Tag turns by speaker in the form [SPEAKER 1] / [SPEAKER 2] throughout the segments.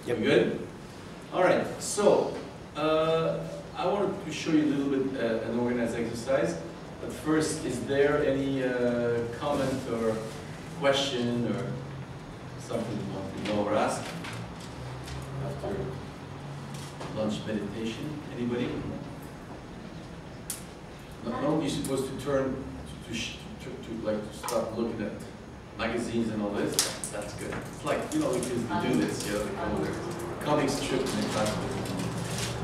[SPEAKER 1] You good? All right, so I wanted to show you a little bit an organized exercise. But first, is there any comment or question or something you want to know or ask after lunch meditation? Anybody? No, you're supposed to turn to start looking at magazines and all this. That's good. It's like, you know, we do this, you know, the comic strip in the classroom.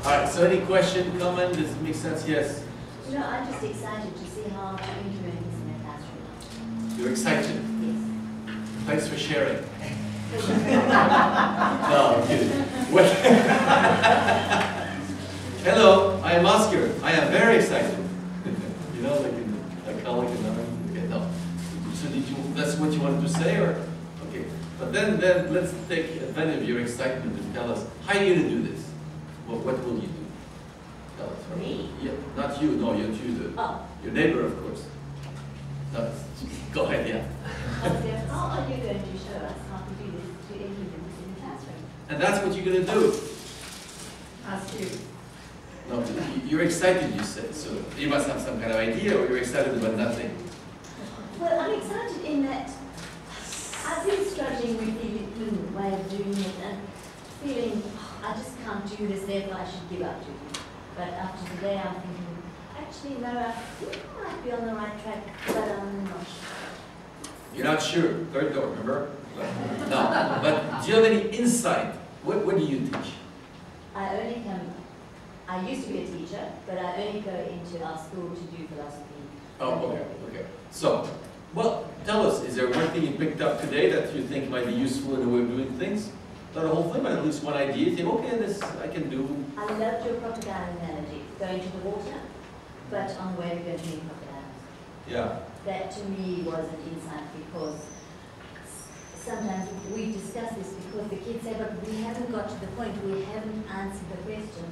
[SPEAKER 1] All right, so any question, comment? Does it make sense? Yes?
[SPEAKER 2] No, I'm just excited to see how to implement this in the classroom.
[SPEAKER 1] You're excited?
[SPEAKER 2] Yes.
[SPEAKER 1] Thanks for sharing. No, I'm kidding. Hello, I am Oscar. I am very excited. You know, like in a colleague and okay, no. So that's what you wanted to say, or okay? But then let's take advantage of your excitement and tell us how are you going to do this. What will you do? Tell us. Right?
[SPEAKER 2] Me?
[SPEAKER 1] Yeah, not you. No, you do.
[SPEAKER 2] Oh.
[SPEAKER 1] Your neighbor, of course. No, go ahead. Yeah.
[SPEAKER 2] How are you going to show us how to do this, to implement this in the classroom?
[SPEAKER 1] And that's what you're going to do.
[SPEAKER 2] Ask you.
[SPEAKER 1] No, you're excited, you said. So you must have some kind of idea, or you're excited about nothing.
[SPEAKER 2] Well, I'm excited in that I've been struggling with the way of doing it and feeling I just can't do this, therefore I should give up to it. But after today, I'm thinking, actually, no, I think I might be on the right track, but I'm not sure.
[SPEAKER 1] You're not sure. Third door, remember? No. But do you have any insight? What do you teach?
[SPEAKER 2] I used to be a teacher, but I only go into our school to do philosophy.
[SPEAKER 1] Oh, okay. So, well, tell us, is there one thing you picked up today that you think might be useful in the way of doing things? Not a whole thing, but at least one idea. You think, okay, this I can do.
[SPEAKER 2] I loved your crocodile analogy, going to the water, but on where we're going to meet crocodiles.
[SPEAKER 1] Yeah.
[SPEAKER 2] That to me was an insight because sometimes we discuss this because the kids say, but we haven't got to the point, we haven't answered the question.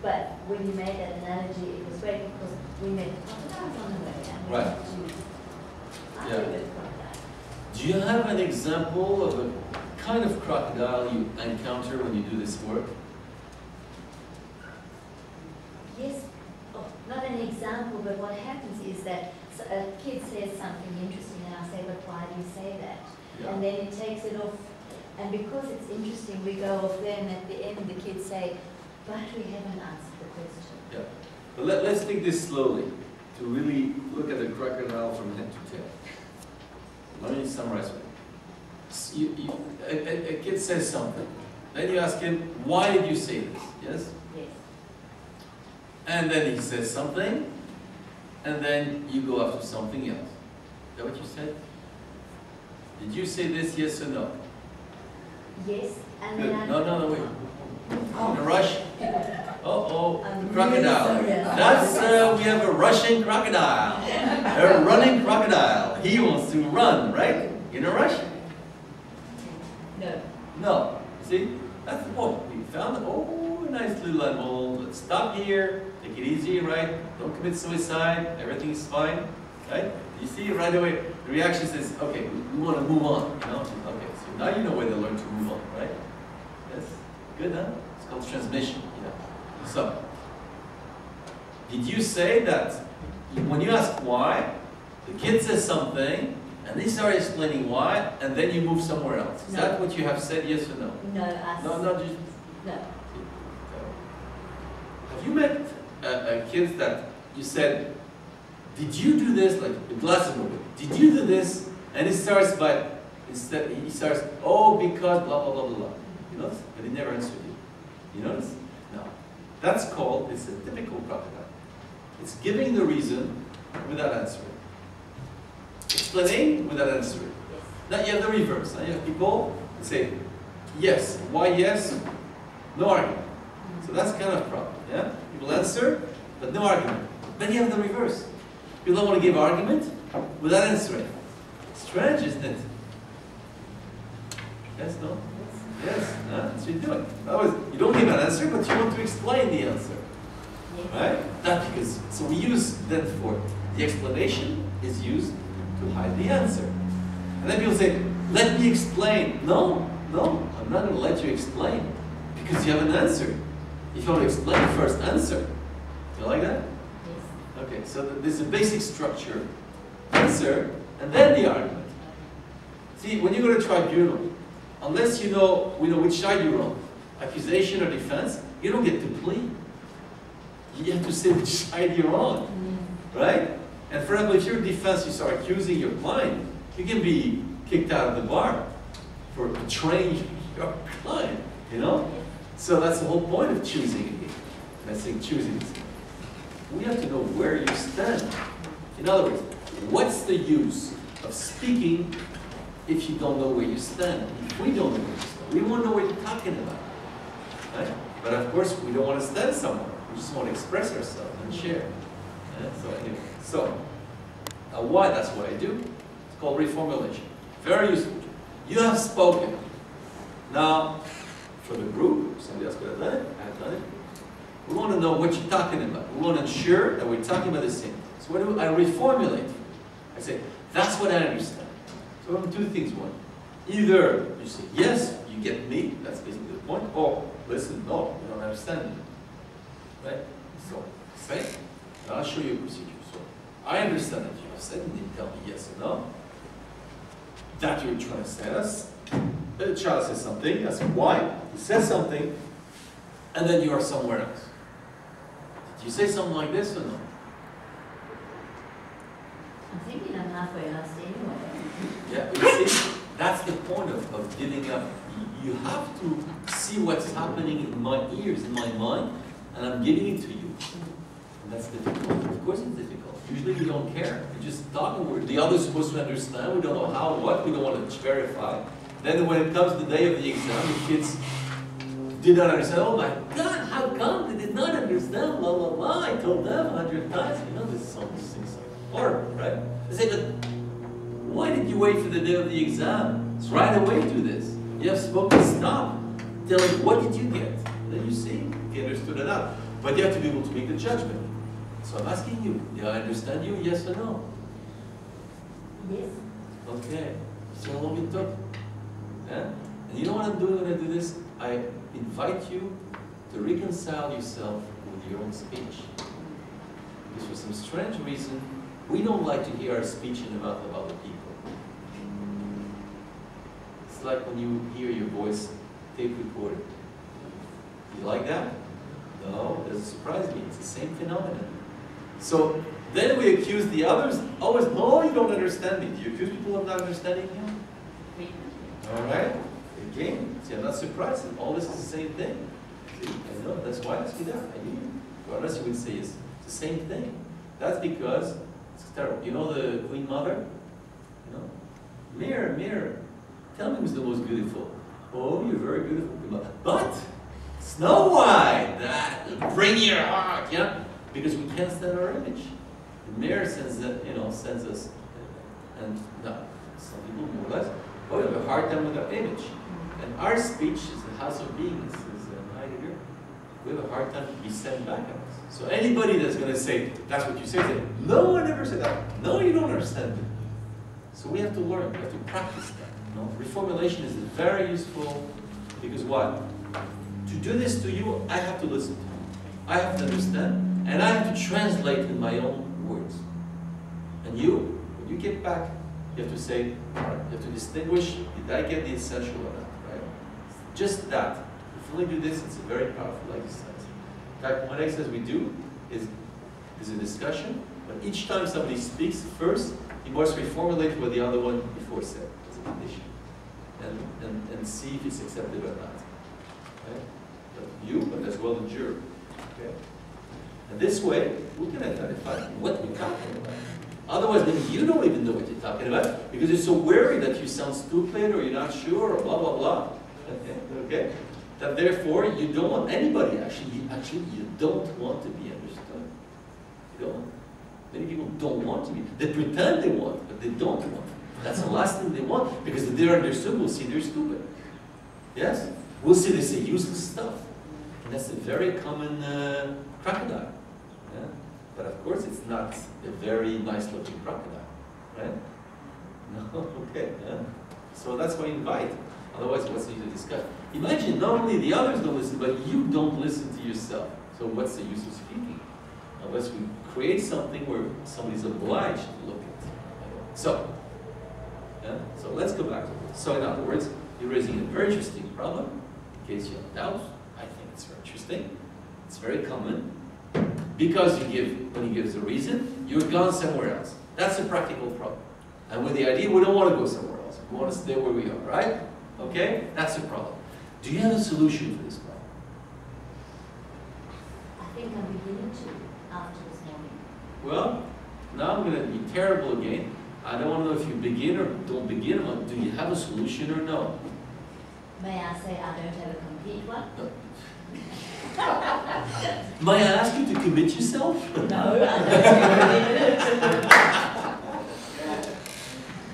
[SPEAKER 2] But when you made that analogy, it was great because we met crocodiles on the way. And we
[SPEAKER 1] right. Do you have an example of a kind of crocodile you encounter when you do this work?
[SPEAKER 2] Yes. Oh, not an example, but what happens is that a kid says something interesting and I say, but why do you say that?
[SPEAKER 1] Yeah.
[SPEAKER 2] And then it takes it off. And because it's interesting, we go off there and at the end the kids say, but we haven't answered the question. Yeah.
[SPEAKER 1] But let's take this slowly to really look at the crocodile from head to tail. Let me summarize it. A kid says something. Then you ask him, why did you say this? Yes?
[SPEAKER 2] Yes.
[SPEAKER 1] And then he says something, and then you go after something else. Is that what you said? Did you say this, yes or no?
[SPEAKER 2] Yes. And
[SPEAKER 1] good.
[SPEAKER 2] then
[SPEAKER 1] No, wait. In a rush? Crocodile.
[SPEAKER 2] Really
[SPEAKER 1] That's, we have a rushing crocodile. A running crocodile. He wants to run, right? In a rush?
[SPEAKER 2] No.
[SPEAKER 1] No. See? That's the point. We found, a nice little animal. Let's stop here. Take it easy, right? Don't commit suicide. Everything's fine. Right? You see right away, the reaction says, okay, we want to move on. You know? Okay, so now you know where they learn to move on, right? Yes? Good, huh? It's called transmission. So, did you say that when you ask why, the kid says something, and they start explaining why, and then you move somewhere else? Is that what you have said, yes or no?
[SPEAKER 2] No,
[SPEAKER 1] just...
[SPEAKER 2] No.
[SPEAKER 1] Have you met kids that you said, did you do this, like a glass of water, did you do this? And he starts by, instead, he starts, oh, because blah, blah, blah, blah, blah. You notice? But he never answered you. You notice? No. That's called, it's a typical crocodile. It's giving the reason without answering. Explaining without answering.
[SPEAKER 2] Yes.
[SPEAKER 1] Now you have the reverse. Now you have people that say, yes. Why yes? No argument. So that's kind of a problem. Yeah? People answer, but no argument. Then you have the reverse. People don't want to give argument without answering. Strange, isn't it? Yes, no? Yes, that's what you're doing. Otherwise, you don't give an answer, but you want to explain the answer.
[SPEAKER 2] Yes.
[SPEAKER 1] Right? That's because, so we use that for, the explanation is used to hide the answer. And then people say, let me explain. No, No, I'm not going to let you explain because you have an answer. If you want to explain, first answer. You like that?
[SPEAKER 2] Yes.
[SPEAKER 1] Okay, so there's a basic structure. Answer, and then the argument. See, when you go to tribunal, unless you know which side you're on, accusation or defense, you don't get to plead. You have to say which side you're on, right? And for example, if you're defense, you start accusing your client, you can be kicked out of the bar for betraying your client, you know? So that's the whole point of choosing again. And I say choosing. We have to know where you stand. In other words, what's the use of speaking if you don't know where you stand? If we don't know where you stand, we won't know what you're talking about, right? But of course, we don't want to stand somewhere. We just want to express ourselves and share. So anyway, why? That's what I do. It's called reformulation. Very useful. You have spoken. Now, for the group, somebody else could have done it. I have done it. We want to know what you're talking about. We want to ensure that we're talking about the same. So what do I reformulate? I say, that's what I understand. So I'm two things. One, either you say, yes, you get me. That's basically the point. Or, listen, no, you don't understand me. Right? So, say, and I'll show you a procedure. So, I understand that you have said, and you tell me yes or no. That you're trying to say us. The child says something, I say why? He says something, and then you are somewhere else. Did you say something like this or no?
[SPEAKER 2] I'm thinking I'm halfway lost anyway.
[SPEAKER 1] Yeah, you see, that's the point of giving up. You have to see what's happening in my ears, in my mind, and I'm giving it to you. And that's difficult. Of course it's difficult. Usually we don't care. We're just talking. The other's supposed to understand. We don't know how, what. We don't want to verify. Then when it comes the day of the exam, the kids did not understand. Oh my God, how come they did not understand? Blah, blah, blah. I told them 100 times. You know, this is some of these things are horrible, right? They say, but why did you wait for the day of the exam? It's right away do this. You have spoken, stop. Tell me, what did you get? Then you see, you understood it out. But you have to be able to make the judgment. So I'm asking you, do I understand you, yes or no?
[SPEAKER 2] Yes.
[SPEAKER 1] Okay. See how long it took? Yeah? And you know what I'm doing when I do this? I invite you to reconcile yourself with your own speech. Because for some strange reason, we don't like to hear our speech in the mouth of other people. It's like when you hear your voice tape recorded. You like that? No, it doesn't surprise me. It's the same phenomenon. So then we accuse the others. Always, no, you don't understand me. Do you accuse people of not understanding you? All right. Again, see, I'm not surprised. All this is the same thing. See, I know, that's why I see that. I hear you. Or else you would say it's the same thing. That's because it's terrible. You know the Queen Mother? You know? Mirror, mirror. Tell me who's the most beautiful. Oh, you're very beautiful, Queen Mother. But Snow White, that bring your heart, yeah? Because we can't stand our image. The mirror sends that, sends us, and no, some people more or less, we have a hard time with our image. And our speech is the house of beings, is Heidegger. We have a hard time to be sent back at us. So anybody that's going to say, that's what you say, no, I never said that. No, you don't understand it. So we have to learn, we have to practice that. Reformulation is very useful, because what? To do this to you, I have to listen to you. I have to understand, and I have to translate in my own words. And you, when you get back, you have to say, all right, you have to distinguish, did I get the essential or not, right? Just that. If you only do this, it's a very powerful exercise. In fact, one exercise we do is a discussion, but each time somebody speaks, first, you must reformulate what the other one before said as a condition. And see if it's accepted or not. Okay? But you, but as well the juror. Okay? And this way, we can identify what we're talking about. Otherwise, then you don't even know what you're talking about because you're so worried that you sound stupid or you're not sure or blah, blah, blah. Okay? That therefore, you don't want anybody, actually, you don't want to be understood. You don't. Many people don't want to be. They pretend they want, but they don't want. That's the last thing they want, because if they're understood, we'll see they're stupid. Yes? We'll see they say useless stuff. And that's a very common crocodile. Yeah? But of course, it's not a very nice-looking crocodile. Right? No? Okay. Yeah? So that's why I invite. Otherwise, what's the use of discussion? Imagine not only the others don't listen, but you don't listen to yourself. So what's the use of speaking? Unless we create something where somebody's obliged to look at. So, yeah? So let's go back to it. So in other words, you're raising a very interesting problem. In case you have doubts, I think it's very interesting. It's very common. Because when he gives a reason, you're gone somewhere else. That's a practical problem. And with the idea, we don't want to go somewhere else. We want to stay where we are, right? Okay? That's a problem. Do you have a solution for this problem?
[SPEAKER 2] I think I'm beginning to after this morning.
[SPEAKER 1] Well, now I'm going to be terrible again. I don't want to know if you begin or don't begin. Do you have a solution or no?
[SPEAKER 2] May I say I don't have a complete one?
[SPEAKER 1] No. May I ask you to commit yourself?
[SPEAKER 2] No, I don't.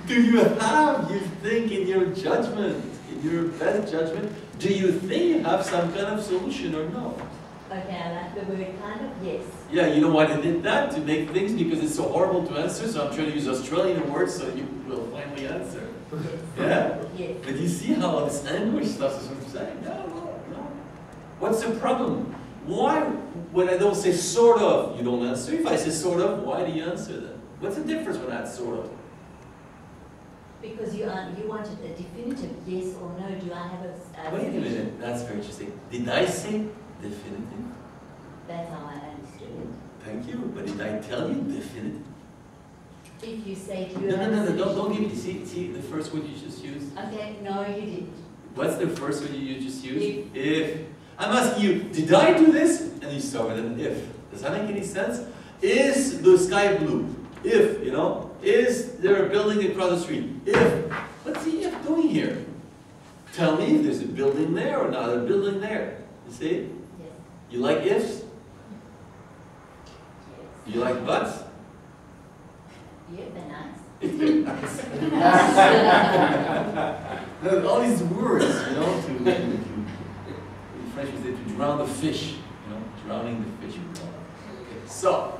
[SPEAKER 1] Do you have, you think in your judgment, in your best judgment, do you think you have some kind of solution or no?
[SPEAKER 2] Okay, I like the word kind of, yes.
[SPEAKER 1] Yeah, you know why they did that? To make things, because it's so horrible to answer, so I'm trying to use Australian words so you will finally answer. Yeah?
[SPEAKER 2] Yes.
[SPEAKER 1] But you see how this anguish stuff is what I'm saying? No. What's the problem? Why, when I don't say sort of, you don't answer? If I say sort of, why do you answer then? What's the difference with that sort of?
[SPEAKER 2] Because you wanted a definitive yes or no. Do I have a
[SPEAKER 1] Wait a minute, that's very interesting. Did I say definitive?
[SPEAKER 2] That's how I understood it.
[SPEAKER 1] Thank you, but did I tell you definitive?
[SPEAKER 2] If you say to you
[SPEAKER 1] No, don't give me, see the first word you just used?
[SPEAKER 2] Okay, no you didn't.
[SPEAKER 1] What's the first word you just used? If. I'm asking you, did I do this? And you start with an if. Does that make any sense? Is the sky blue? If, you know? Is there a building across the street? If. What's the if doing here? Tell me if there's a building there or not a building there. You see?
[SPEAKER 2] Yes.
[SPEAKER 1] You like ifs?
[SPEAKER 2] Yes.
[SPEAKER 1] You like buts?
[SPEAKER 2] Yeah, they're nice.
[SPEAKER 1] All these words, you know, in French we say to drown the fish, you know, drowning the fish. Okay, so,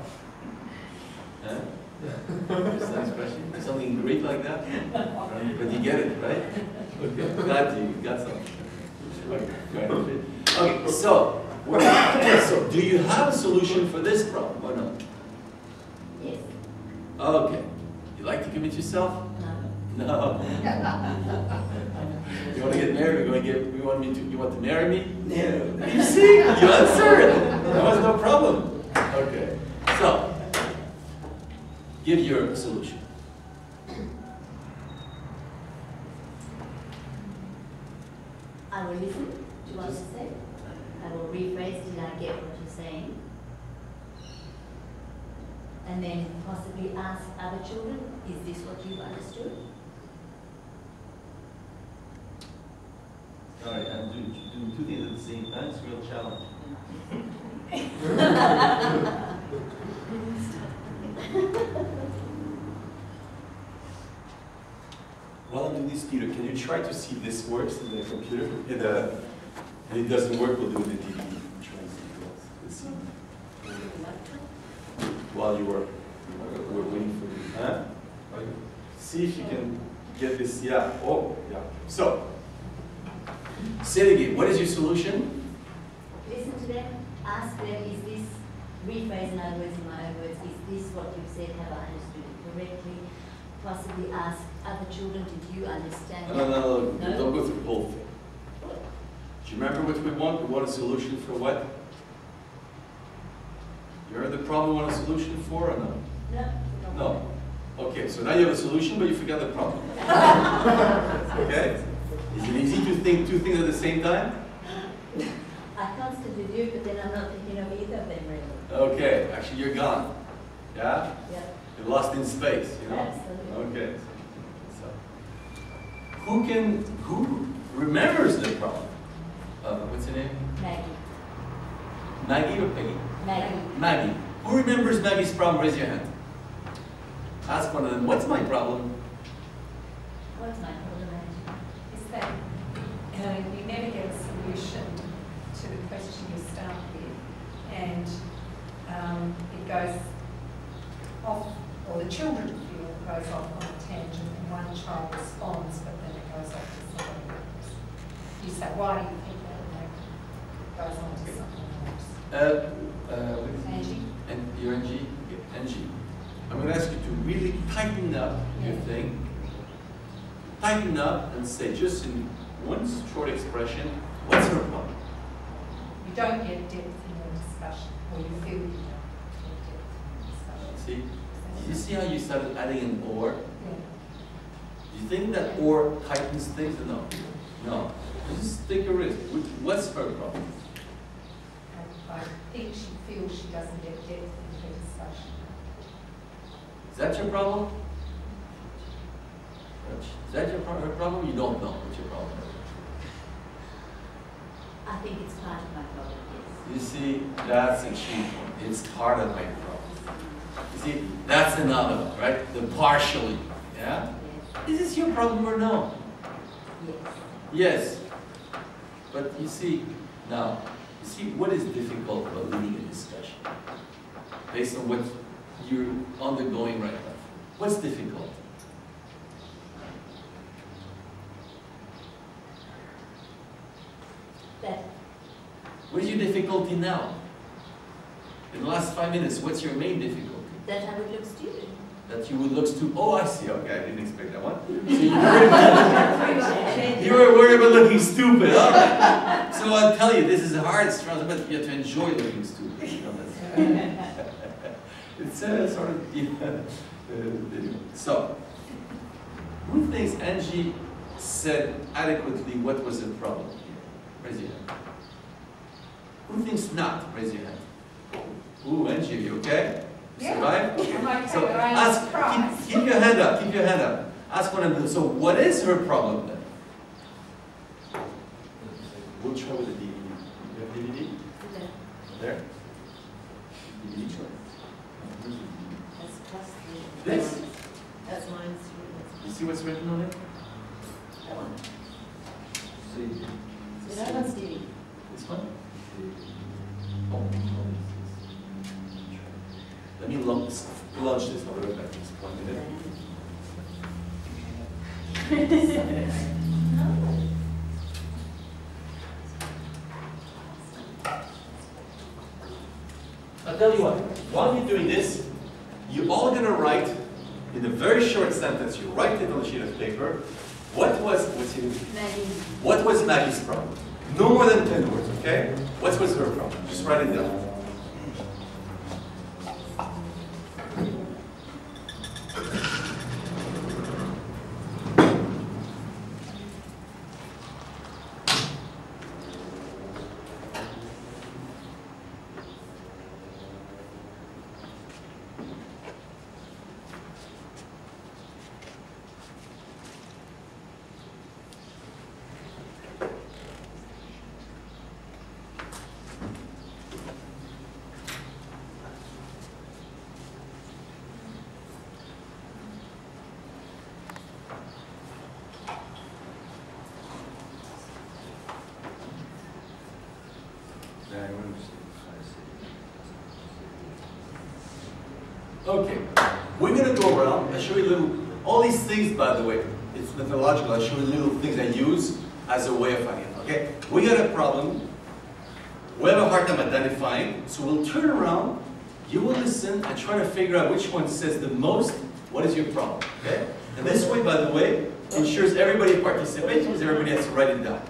[SPEAKER 1] what's that expression? Something Greek like that? But you get it, right? Okay, glad you got something. Okay, so, so do you have a solution for this problem or not?
[SPEAKER 2] Yes.
[SPEAKER 1] Okay. You like to commit yourself?
[SPEAKER 2] No.
[SPEAKER 1] No. You want to get married? You want to marry me? No. You see? You answered. There was no problem. Okay. So, give your solution.
[SPEAKER 2] I will listen to what you say. I will rephrase till I get what you're saying. And then possibly ask other children, is this what you've understood?
[SPEAKER 1] Sorry, I'm doing two things at the same time. It's a real challenge. While I'm doing this, Peter, can you try to see if this works in the computer? And it doesn't work, we'll do it in the DVD. Try and see if it works. While we're waiting for you. Huh? See if you can get this. Yeah. Oh, yeah. So, say it again. What is your solution?
[SPEAKER 2] Listen to them, ask them, is this, rephrase in other words, in my own words, is this what you've said, have I understood it correctly? Possibly ask other children, did you understand that?
[SPEAKER 1] No. Don't go through the whole thing. Do you remember what we want? We want a solution for what? You heard the problem we want a solution for or no?
[SPEAKER 2] No.
[SPEAKER 1] No. Okay, so now you have a solution, but you forgot the problem. Okay? Is it easy to think two things at the same time?
[SPEAKER 2] I constantly do, but then I'm not thinking of either of them really.
[SPEAKER 1] Okay, actually you're gone. Yeah?
[SPEAKER 2] Yeah.
[SPEAKER 1] You're lost in space, you know?
[SPEAKER 2] Absolutely.
[SPEAKER 1] Okay. So, who remembers the problem? What's her name?
[SPEAKER 2] Maggie.
[SPEAKER 1] Maggie or Peggy?
[SPEAKER 2] Maggie.
[SPEAKER 1] Maggie. Who remembers Maggie's problem? Raise your hand. Ask one of them, what's my problem?
[SPEAKER 2] What's my problem, Maggie?
[SPEAKER 3] Is that you never get a solution to the question you start with, and it goes off, or the children feel it goes off on a tangent, and one child responds, but then it goes off to somebody else. You say, why do you think that? And it goes on to something else. Angie?
[SPEAKER 1] And you're Angie? Yeah, Angie. I'm going to ask you to really tighten up your thing. Tighten up and say, just in one short expression, what's her problem?
[SPEAKER 3] You don't get depth in your discussion, or you feel you don't get depth in your discussion.
[SPEAKER 1] See? You see how you started adding an or?
[SPEAKER 3] Yeah.
[SPEAKER 1] Do you think that or tightens things or no? No. Just take a risk. What's her problem?
[SPEAKER 3] I think she feels she doesn't get depth in her discussion.
[SPEAKER 1] Is that your problem? Is that her problem? You don't know what's your problem.
[SPEAKER 2] I think it's part of my problem, yes.
[SPEAKER 1] You see, that's a key point. It's part of my problem. You see, that's another one, right? The partially, yeah?
[SPEAKER 2] Yes.
[SPEAKER 1] Is this your problem or no?
[SPEAKER 2] Yes.
[SPEAKER 1] Yes. But you see, now, you see what is difficult about leading a discussion? Based on what you're undergoing right now. What's difficult?
[SPEAKER 2] That
[SPEAKER 1] What is your difficulty now? In the last 5 minutes, what's your main difficulty?
[SPEAKER 2] I would look stupid.
[SPEAKER 1] That you would look stupid. Oh, I see. Okay, I didn't expect that one. So you were worried about looking stupid. All right. So I'll tell you, this is a hard struggle, but you have to enjoy looking stupid. You know, that's, it's sort of. So, who thinks Angie said adequately what was the problem? Raise your hand. Who thinks not? Raise your hand. Ooh, Angie, you okay?
[SPEAKER 3] Yeah.
[SPEAKER 1] Survive? Okay.
[SPEAKER 3] I'm okay,
[SPEAKER 1] So
[SPEAKER 3] but I'm
[SPEAKER 1] ask,
[SPEAKER 3] surprised.
[SPEAKER 1] keep your hand up, keep your hand up. Ask one of them, so what is her problem then? We'll try with the DVD. You have DVD? There? DVD try.
[SPEAKER 2] That's plus
[SPEAKER 1] This?
[SPEAKER 2] That's mine.
[SPEAKER 1] You see what's written on it?
[SPEAKER 2] That one.
[SPEAKER 1] See.
[SPEAKER 2] So that one's DVD.
[SPEAKER 1] This one? Oh. Let me launch this. I'll be right back. Just 1 minute. I'll tell you what, while you're doing this, you're all going to write in a very short sentence, you write it on a sheet of paper, what was Maggie's problem? No more than 10 words, okay? What was her problem? Just write it down. Okay, we're going to go around and show you all these things, by the way, it's methodological. I'll show you little things I use as a way of finding it, okay? We got a problem, we have a hard time identifying, so we'll turn around, you will listen and try to figure out which one says the most, what is your problem, okay? And this way, by the way, ensures everybody participates because everybody has to write it down.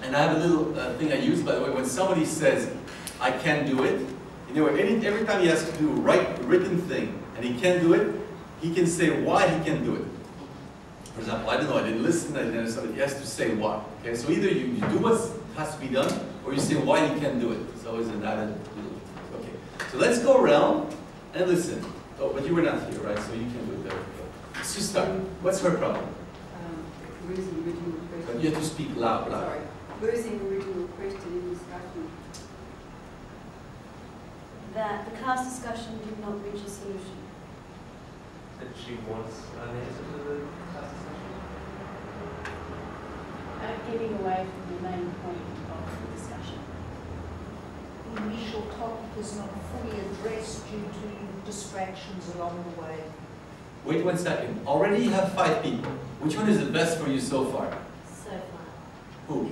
[SPEAKER 1] And I have a little thing I use, by the way, when somebody says, I can't do it, you know, every time he has to do a written thing and he can't do it, he can say why he can't do it. For example, I don't know, I didn't listen, I didn't understand, he has to say why. Okay, so either you do what has to be done, or you say why you can't do it. It's always an added little. Okay, so let's go around and listen. Oh, but you were not here, right? So you can do it there. Okay. Let's just start. What's her problem?
[SPEAKER 4] Losing original
[SPEAKER 1] But
[SPEAKER 4] question.
[SPEAKER 1] you have to speak loud.
[SPEAKER 4] Sorry. Losing original question in discussion.
[SPEAKER 5] That the class discussion did not reach a solution.
[SPEAKER 6] That she wants an answer to the class discussion?
[SPEAKER 5] Getting away from the main point of the discussion.
[SPEAKER 7] The initial topic is not fully addressed due to distractions along the way.
[SPEAKER 1] Wait 1 second. Already you have 5 people. Which one is the best for you so far?
[SPEAKER 2] So far.
[SPEAKER 1] Who?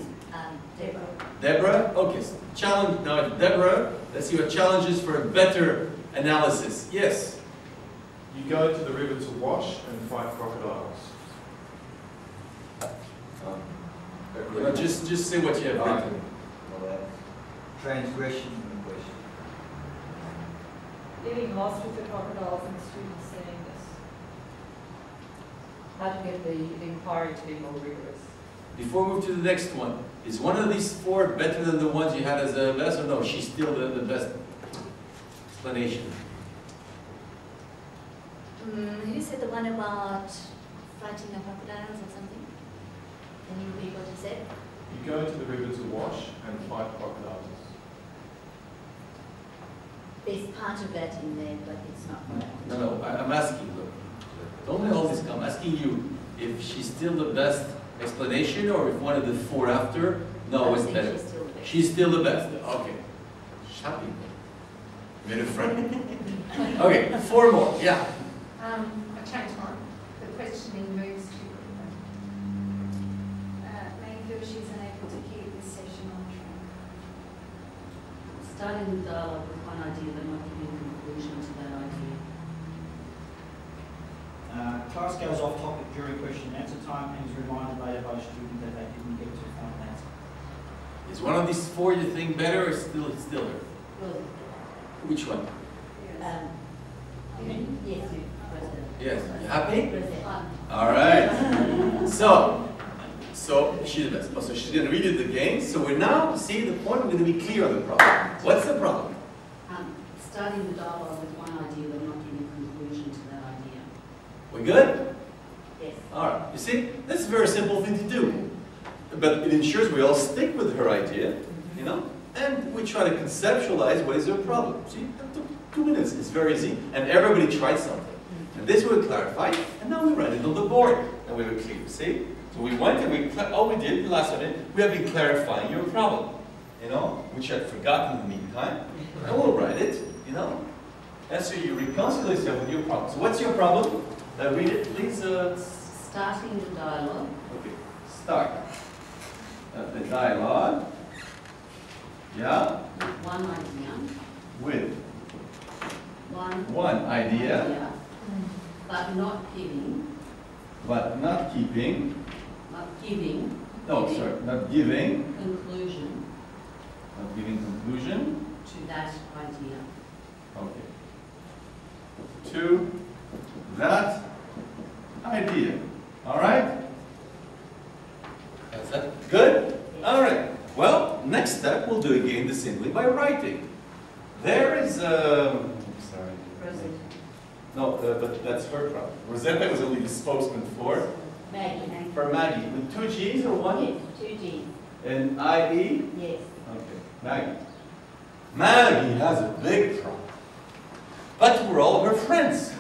[SPEAKER 1] Deborah? Okay, so challenge, now it's Deborah. Let's see what challenges for a better analysis. Yes?
[SPEAKER 8] You go to the river to wash and fight crocodiles.
[SPEAKER 1] Just say what you have written.
[SPEAKER 9] Transgression in the question.
[SPEAKER 3] Getting lost with the crocodiles and students saying this. How to get the inquiry to be more rigorous.
[SPEAKER 1] Before we move to the next one, is one of these four better than the ones you had as the best, or no, she's still the best explanation?
[SPEAKER 2] Who said the one about fighting the crocodiles or something? Can you repeat what you said?
[SPEAKER 8] You go to the river to wash and fight crocodiles.
[SPEAKER 2] There's part of that in there, but it's not right.
[SPEAKER 1] No, I'm asking, look, don't let all this come. I'm asking you if she's still the best explanation or if one of the four after, no, it's better.
[SPEAKER 2] She's still the best.
[SPEAKER 1] She's still the best. Okay. Shopping. Made a friend. Okay, four more. Yeah.
[SPEAKER 3] I change mine. The questioning moves to
[SPEAKER 5] May feel she's unable to keep this session on track.
[SPEAKER 2] Starting the dialogue with one idea but not giving a conclusion to that idea.
[SPEAKER 10] Class goes off topic during question and answer time and is reminded later by a student that they didn't get to a final answer.
[SPEAKER 1] Is one of these four you think better or still her?
[SPEAKER 2] Well,
[SPEAKER 1] Which one?
[SPEAKER 2] yes, President.
[SPEAKER 1] Yes. You happy?
[SPEAKER 2] President.
[SPEAKER 1] All right. So she's the best. So she's going to read it again. So we're now, see the point, we're going to be clear on the problem. What's the problem?
[SPEAKER 2] Starting the dialogue with one idea but not giving a conclusion to that idea.
[SPEAKER 1] We good?
[SPEAKER 2] Yes.
[SPEAKER 1] All right. You see, that's a very simple thing to do. But it ensures we all stick with her idea, you know, and we try to conceptualize what is her problem. See, that took 2 minutes. It's very easy. And everybody tried something. And this we clarified, and now we write it on the board. And we were clear, see? So we went and all we did the last minute, we have been clarifying your problem, you know, which I'd forgotten in the meantime. And we'll write it, you know. And so you reconcile yourself with your problem. So what's your problem? Read it, please.
[SPEAKER 2] Starting the dialogue.
[SPEAKER 1] Okay, start. The dialogue. Yeah.
[SPEAKER 2] With one idea.
[SPEAKER 1] With
[SPEAKER 2] One
[SPEAKER 1] idea.
[SPEAKER 2] But not giving.
[SPEAKER 1] But not keeping.
[SPEAKER 2] Not giving.
[SPEAKER 1] No, sorry, not giving.
[SPEAKER 2] Conclusion.
[SPEAKER 1] Not giving conclusion.
[SPEAKER 2] To that idea.
[SPEAKER 1] Okay. To that idea. All right? Is that good? All right. Well, next step, we'll do again the same thing by writing. There is sorry.
[SPEAKER 2] Rosetta.
[SPEAKER 1] No, but that's her problem. Rosetta was only the spokesman for
[SPEAKER 2] Maggie.
[SPEAKER 1] Maggie. With 2 G's or 1?
[SPEAKER 2] Yes, 2 G's.
[SPEAKER 1] And I-E?
[SPEAKER 2] Yes.
[SPEAKER 1] Okay, Maggie. Maggie has a big problem. But we're all her friends.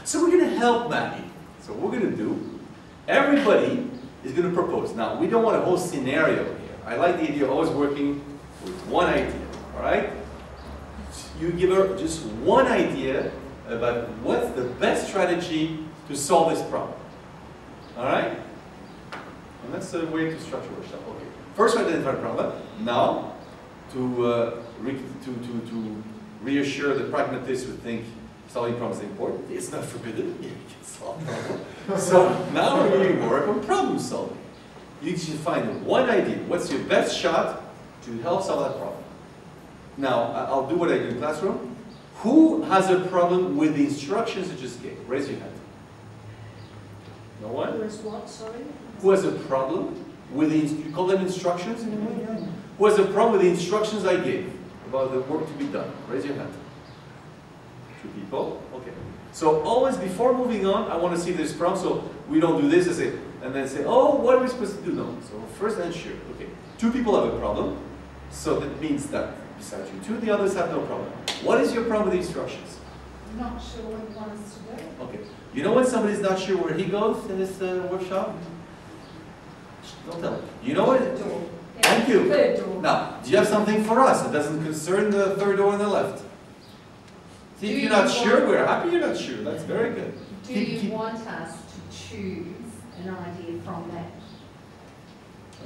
[SPEAKER 1] So we're going to help Maggie. So what we're going to do, everybody is going to propose. Now, we don't want a whole scenario here. I like the idea of always working with one idea, all right? You give her just one idea about what's the best strategy to solve this problem. All right? And that's the way to structure a workshop. Okay. First, we identify the problem. Now, to reassure the pragmatists who think solving problems is important, it's not forbidden. Yeah, you can solve problems. So now we really work on problem solving. You should find one idea. What's your best shot to help solve that problem? Now, I'll do what I do in the classroom. Who has a problem with the instructions you just gave? Raise your hand. No one?
[SPEAKER 7] Who is what, sorry?
[SPEAKER 1] Who has a problem with the, you call them instructions in a way? Yeah. Who has a problem with the instructions I gave about the work to be done? Raise your hand. 2 people. Okay. So always before moving on, I want to see this problem. So we don't do this and then say, oh, what are we supposed to do? No. So first ensure. Okay. 2 people have a problem. So that means that besides you 2, the others have no problem. What is your problem with the instructions?
[SPEAKER 3] not sure what he wants to do.
[SPEAKER 1] Okay. You know when somebody's not sure where he goes in this workshop? Don't tell him. You know what?
[SPEAKER 3] Door.
[SPEAKER 1] Thank you.
[SPEAKER 3] Third door.
[SPEAKER 1] Now, do you have something for us that doesn't concern the third door on the left? See, if you're not sure, we're happy you're not sure. That's very good.
[SPEAKER 3] Do you want us to choose an idea from that?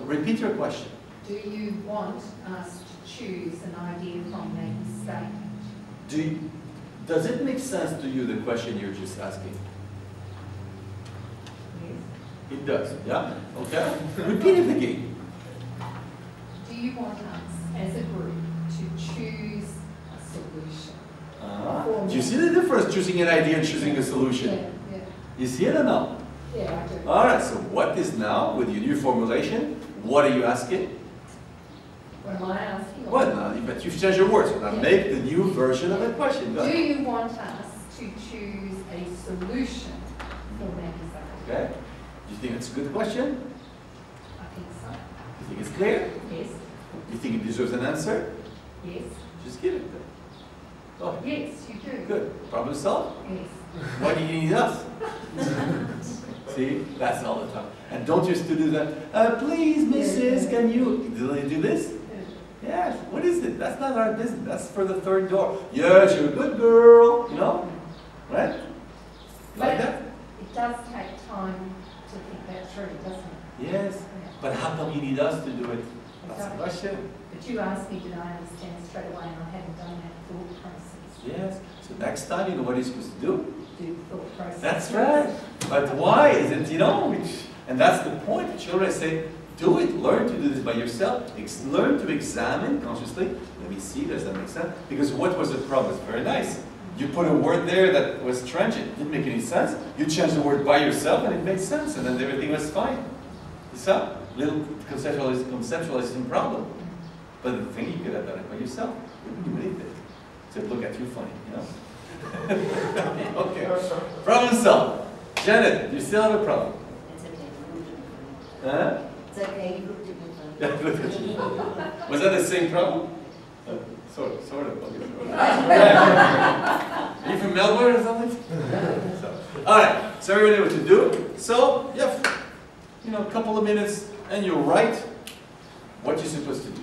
[SPEAKER 1] Repeat your question.
[SPEAKER 3] Do you want us to choose an idea from that statement?
[SPEAKER 1] Does it make sense to you, the question you're just asking?
[SPEAKER 3] Yes.
[SPEAKER 1] It does, yeah? Okay. Repeat it again.
[SPEAKER 3] Do you want us as a group to choose a solution?
[SPEAKER 1] Do you see the difference, choosing an idea and choosing a solution?
[SPEAKER 3] Yeah.
[SPEAKER 1] You see it or no?
[SPEAKER 3] Yeah, I do.
[SPEAKER 1] All right, so what is now, with your new formulation, what are you asking?
[SPEAKER 3] What am I asking?
[SPEAKER 1] What now? But you've changed your words. So now
[SPEAKER 3] Yeah.
[SPEAKER 1] make the new version of the question. Go
[SPEAKER 3] Do
[SPEAKER 1] ahead.
[SPEAKER 3] you want us to choose a solution for that desire?
[SPEAKER 1] Okay. Do you think it's a good question?
[SPEAKER 3] I think so.
[SPEAKER 1] You think it's clear?
[SPEAKER 3] Yes.
[SPEAKER 1] You think it deserves an answer?
[SPEAKER 3] Yes.
[SPEAKER 1] Just give it then. Go ahead.
[SPEAKER 3] Yes, you do.
[SPEAKER 1] Good. Problem solved?
[SPEAKER 3] Yes.
[SPEAKER 1] Why do you need us? See, that's all the time. And don't used to do that. Please, Mrs., can you do this? Yes. What is it? That's not our business. That's for the third door. Yes, you're a good girl. You know, right? Like that?
[SPEAKER 3] It does take time to think that through, doesn't it?
[SPEAKER 1] Yes.
[SPEAKER 3] Yeah.
[SPEAKER 1] But how come you need us to do it? That's the
[SPEAKER 3] Exactly.
[SPEAKER 1] question.
[SPEAKER 3] But you asked me, did I understand straight away, and I hadn't done that thought process.
[SPEAKER 1] Yes. So next time, you know what you're supposed to do.
[SPEAKER 3] Do thought process.
[SPEAKER 1] That's right. But why is it, you know, and that's the point. Children say, do it. Learn to do this by yourself. Learn to examine consciously. Let me see, does that make sense? Because what was the problem? It's very nice. You put a word there that was transient. Didn't make any sense. You changed the word by yourself and it made sense. And then everything was fine. It's a little conceptualizing problem. But the thing, you could have done it by yourself. You couldn't do anything. Except look at you funny, you know? Okay. Problem solved. Janet, you still have a problem.
[SPEAKER 2] It's okay.
[SPEAKER 1] Huh?
[SPEAKER 2] It's okay, you looked at me funny.
[SPEAKER 1] Was that the same problem? Sort of. Okay. Are you from Melbourne or something? All right. So everybody knows what to do. So you have, you know, a couple of minutes, and you write what you're supposed to do.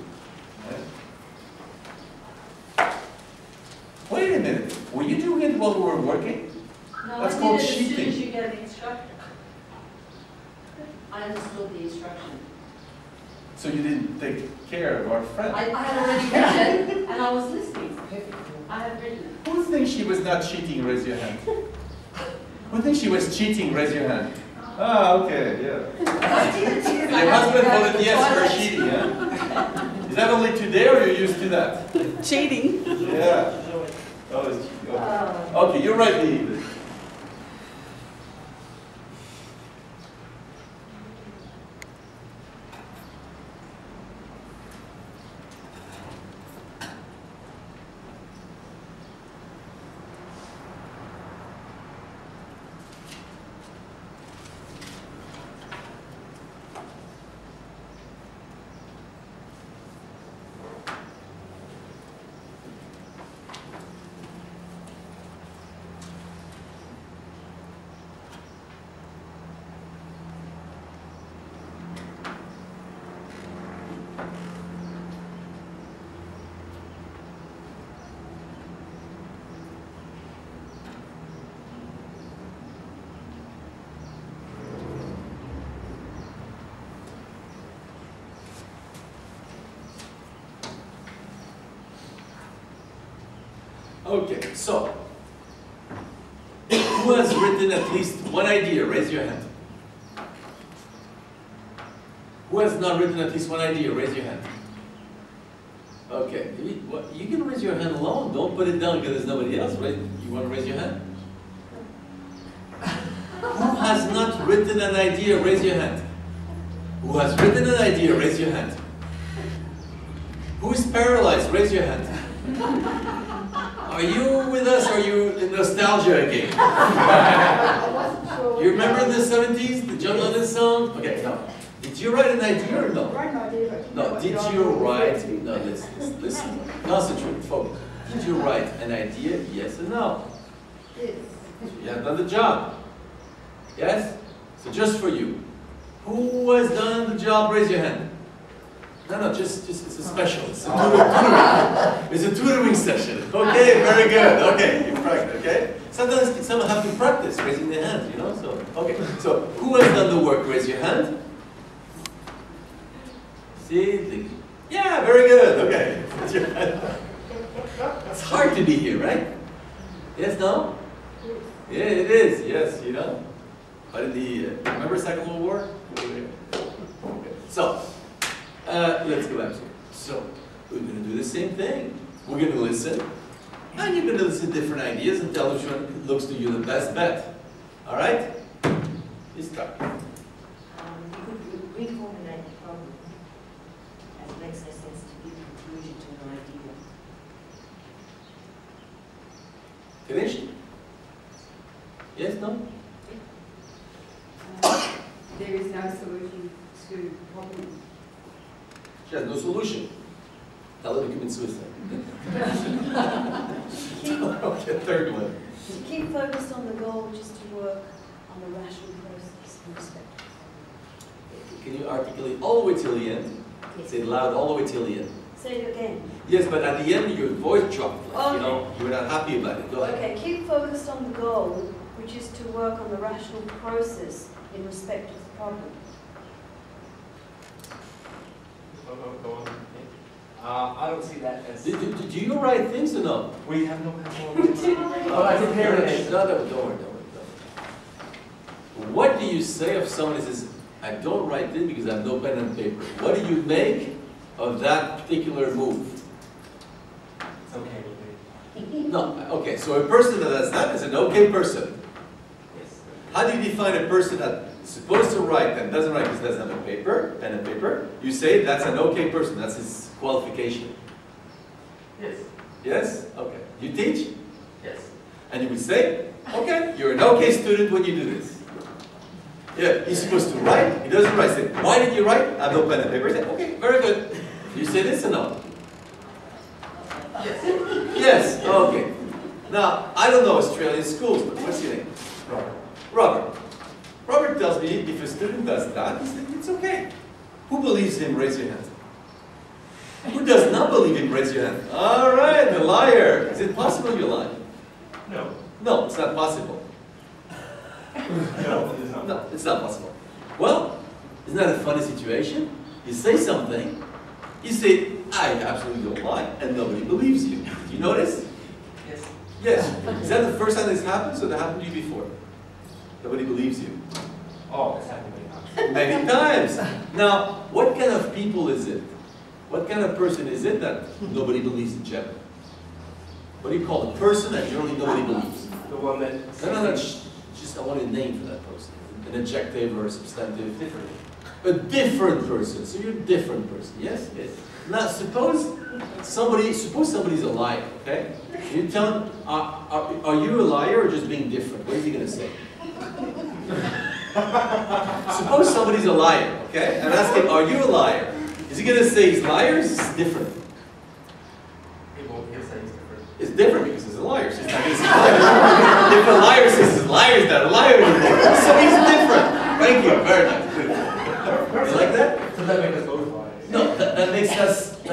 [SPEAKER 1] Right? Wait a minute. Were you doing it while we were working?
[SPEAKER 5] No,
[SPEAKER 1] That's
[SPEAKER 5] I
[SPEAKER 1] called
[SPEAKER 5] did it as soon
[SPEAKER 1] cheating.
[SPEAKER 5] as you gave the instruction. I understood the instruction.
[SPEAKER 1] So you didn't take care of our friend.
[SPEAKER 5] I had already written and I was listening. I had written.
[SPEAKER 1] Who thinks she was not cheating? Raise your hand. Who thinks she was cheating? Raise your hand. Ah, okay, yeah. Your husband voted yes for cheating, yeah? Is that only today or you're used to that?
[SPEAKER 5] Cheating.
[SPEAKER 1] Yeah. Oh, it's cheating. Okay. Okay, you're right, Lee. Okay, so, who has written at least one idea? Raise your hand. Who has not written at least one idea? Raise your hand. Okay, you can raise your hand alone. Don't put it down because there's nobody else, right? You want to raise your hand? Who has not written an idea? Raise your hand. Who has written an idea? Raise your hand. Who is paralyzed? Raise your hand. Are you with us or are you in nostalgia again? You remember the 70s, the John Lennon song? Okay, no. Did you write an idea or no? No, did you write, no, listen, concentrate, focus. Did you write an idea, yes or no?
[SPEAKER 7] Yes.
[SPEAKER 1] You have done the job. Yes? So just for you. Who has done the job, raise your hand. No, just it's a special. It's a tutoring. It's a tutoring session. Okay, very good. Okay, you practice. Okay. Sometimes some have to practice raising their hands. You know. So okay. So who has done the work? Raise your hand. See? Yeah, very good. Okay. It's hard to be here, right? Yes, no? Yeah, it is. Yes, you know. But in the remember Second World War? Okay. So let's go back to it. So we're going to do the same thing. We're going to listen, and you're going to listen to different ideas and tell which one looks to you the best bet. All right? You start.
[SPEAKER 9] You could reformulate the problem as it makes no sense to give conclusion to an idea.
[SPEAKER 1] Finished? Yes, no?
[SPEAKER 4] There is no solution to the problem.
[SPEAKER 1] She has no solution. Tell her to commit suicide. Okay, third one.
[SPEAKER 5] To keep focused on the goal, which is to work on the rational process and respect.
[SPEAKER 1] Can you articulate all the way till the end?
[SPEAKER 5] Yes.
[SPEAKER 1] Say it loud all the way till the end.
[SPEAKER 5] Say it again.
[SPEAKER 1] Yes, but at the end your voice dropped. Like,
[SPEAKER 5] Okay.
[SPEAKER 1] you know, you were not happy about it. Go ahead.
[SPEAKER 5] Okay, keep focused on the goal, which is to work on the rational process in respect of the problem.
[SPEAKER 6] Go on. I don't see that as.
[SPEAKER 1] Do you write things or no?
[SPEAKER 6] We have no control. Oh, I can hear it.
[SPEAKER 1] No, don't worry. What do you say if someone says, I don't write this because I have no pen and paper? What do you make of that particular move?
[SPEAKER 6] It's okay with me.
[SPEAKER 1] No, okay, so a person that does that is an okay person.
[SPEAKER 6] Yes.
[SPEAKER 1] How do you define a person that is supposed to write and doesn't write because he doesn't have a paper, pen and paper? You say that's an okay person, that's his qualification.
[SPEAKER 6] Yes.
[SPEAKER 1] Yes? Okay. You teach?
[SPEAKER 6] Yes.
[SPEAKER 1] And you would say, okay, you're an okay student when you do this. Yeah, he's supposed to write, he doesn't write. Say, why did you write? I have no pen and paper. Say, okay, very good. You say this or no?
[SPEAKER 6] Yes.
[SPEAKER 1] Yes, okay. Now, I don't know Australian schools, but what's your name?
[SPEAKER 6] Robert.
[SPEAKER 1] Robert. Robert tells me if a student does that, it's okay. Who believes him? Raise your hand. Who does not believe him? Raise your hand. All right, the liar. Is it possible you lie?
[SPEAKER 6] No.
[SPEAKER 1] No, it's not possible.
[SPEAKER 6] No, it is not.
[SPEAKER 1] No, it's not possible. Well, isn't that a funny situation? You say something, you say, I absolutely don't lie, and nobody believes you. Do you notice?
[SPEAKER 6] Yes.
[SPEAKER 1] Yes. Is that the first time this happens, or that happened to you before? Nobody believes you.
[SPEAKER 6] Oh, it's happening many times.
[SPEAKER 1] Many times. Now, what kind of people is it? What kind of person is it that nobody believes in general? What do you call a person that generally nobody believes?
[SPEAKER 6] The one that.
[SPEAKER 1] No, just I want a name for that person. An adjective or a substantive.
[SPEAKER 6] Different.
[SPEAKER 1] A different person. So you're a different person. Yes? Yes. Now suppose somebody's a liar, okay? You tell him, are you a liar or just being different? What is he gonna say? Suppose somebody's a liar, okay? And ask him, are you a liar? Is he gonna say he's liars? It's different.
[SPEAKER 6] He'll say it's different.
[SPEAKER 1] It's different because he's a liar. So he's not gonna say liar. If a liar says he's a liar, he's not a liar anymore. So he's different. Thank you. Very nice. You like that?
[SPEAKER 6] So that makes us both liars.
[SPEAKER 1] No, that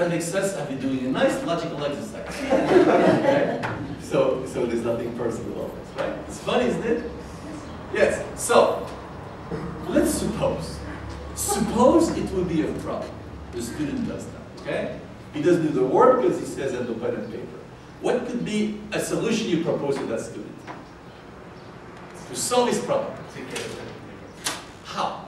[SPEAKER 1] makes us. I've been doing a nice logical exercise. Okay? So there's nothing personal about this, right? It's funny, isn't it? Yes. So let's suppose it would be a problem. The student does that. Okay? He doesn't do the work because he says on the pen and paper. What could be a solution you propose to that student to solve his problem?
[SPEAKER 6] To get a pen and paper.
[SPEAKER 1] How?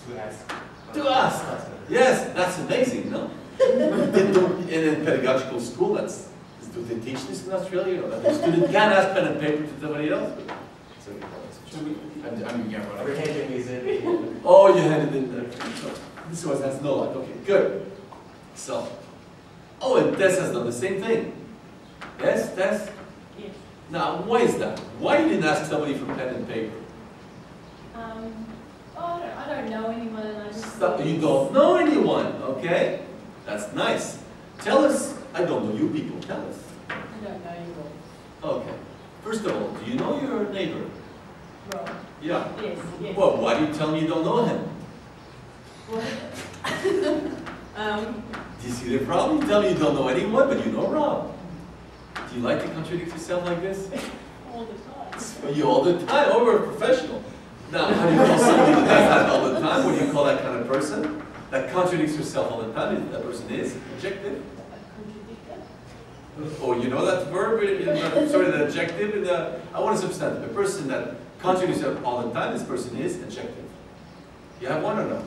[SPEAKER 6] To ask.
[SPEAKER 1] To ask. Yes, that's amazing, no? In pedagogical school, do they teach this in Australia? You know, that the student can ask pen and paper to somebody else?
[SPEAKER 6] We're handing these in.
[SPEAKER 1] Oh, you handed in there. This one has no light. Okay, good. So, and Tess has done the same thing. Yes, Tess?
[SPEAKER 5] Yes.
[SPEAKER 1] Now, why is that? Why you didn't ask somebody for pen and paper?
[SPEAKER 5] I don't know anyone, and I just.
[SPEAKER 1] You don't know anyone, okay? That's nice. Tell us. I don't know you people. Tell us.
[SPEAKER 5] I don't know you all.
[SPEAKER 1] Okay. First of all, do you know your neighbor?
[SPEAKER 5] Rob.
[SPEAKER 1] Yeah.
[SPEAKER 5] Yes, yes.
[SPEAKER 1] Well, why do you tell me you don't know him? Do you see the problem? You tell me you don't know anyone, but you know Rob. Do you like to contradict yourself like this?
[SPEAKER 5] All the time.
[SPEAKER 1] Well, you all the time. Oh, we're a professional. Now, how do you call somebody that does that all the time? What do you call that kind of person? that contradicts herself all the time, that person is adjective. Oh, you know that verb, sorry, the adjective in the, I want a substantive. A person that contradicts herself all the time, this person is adjective. You have one or no?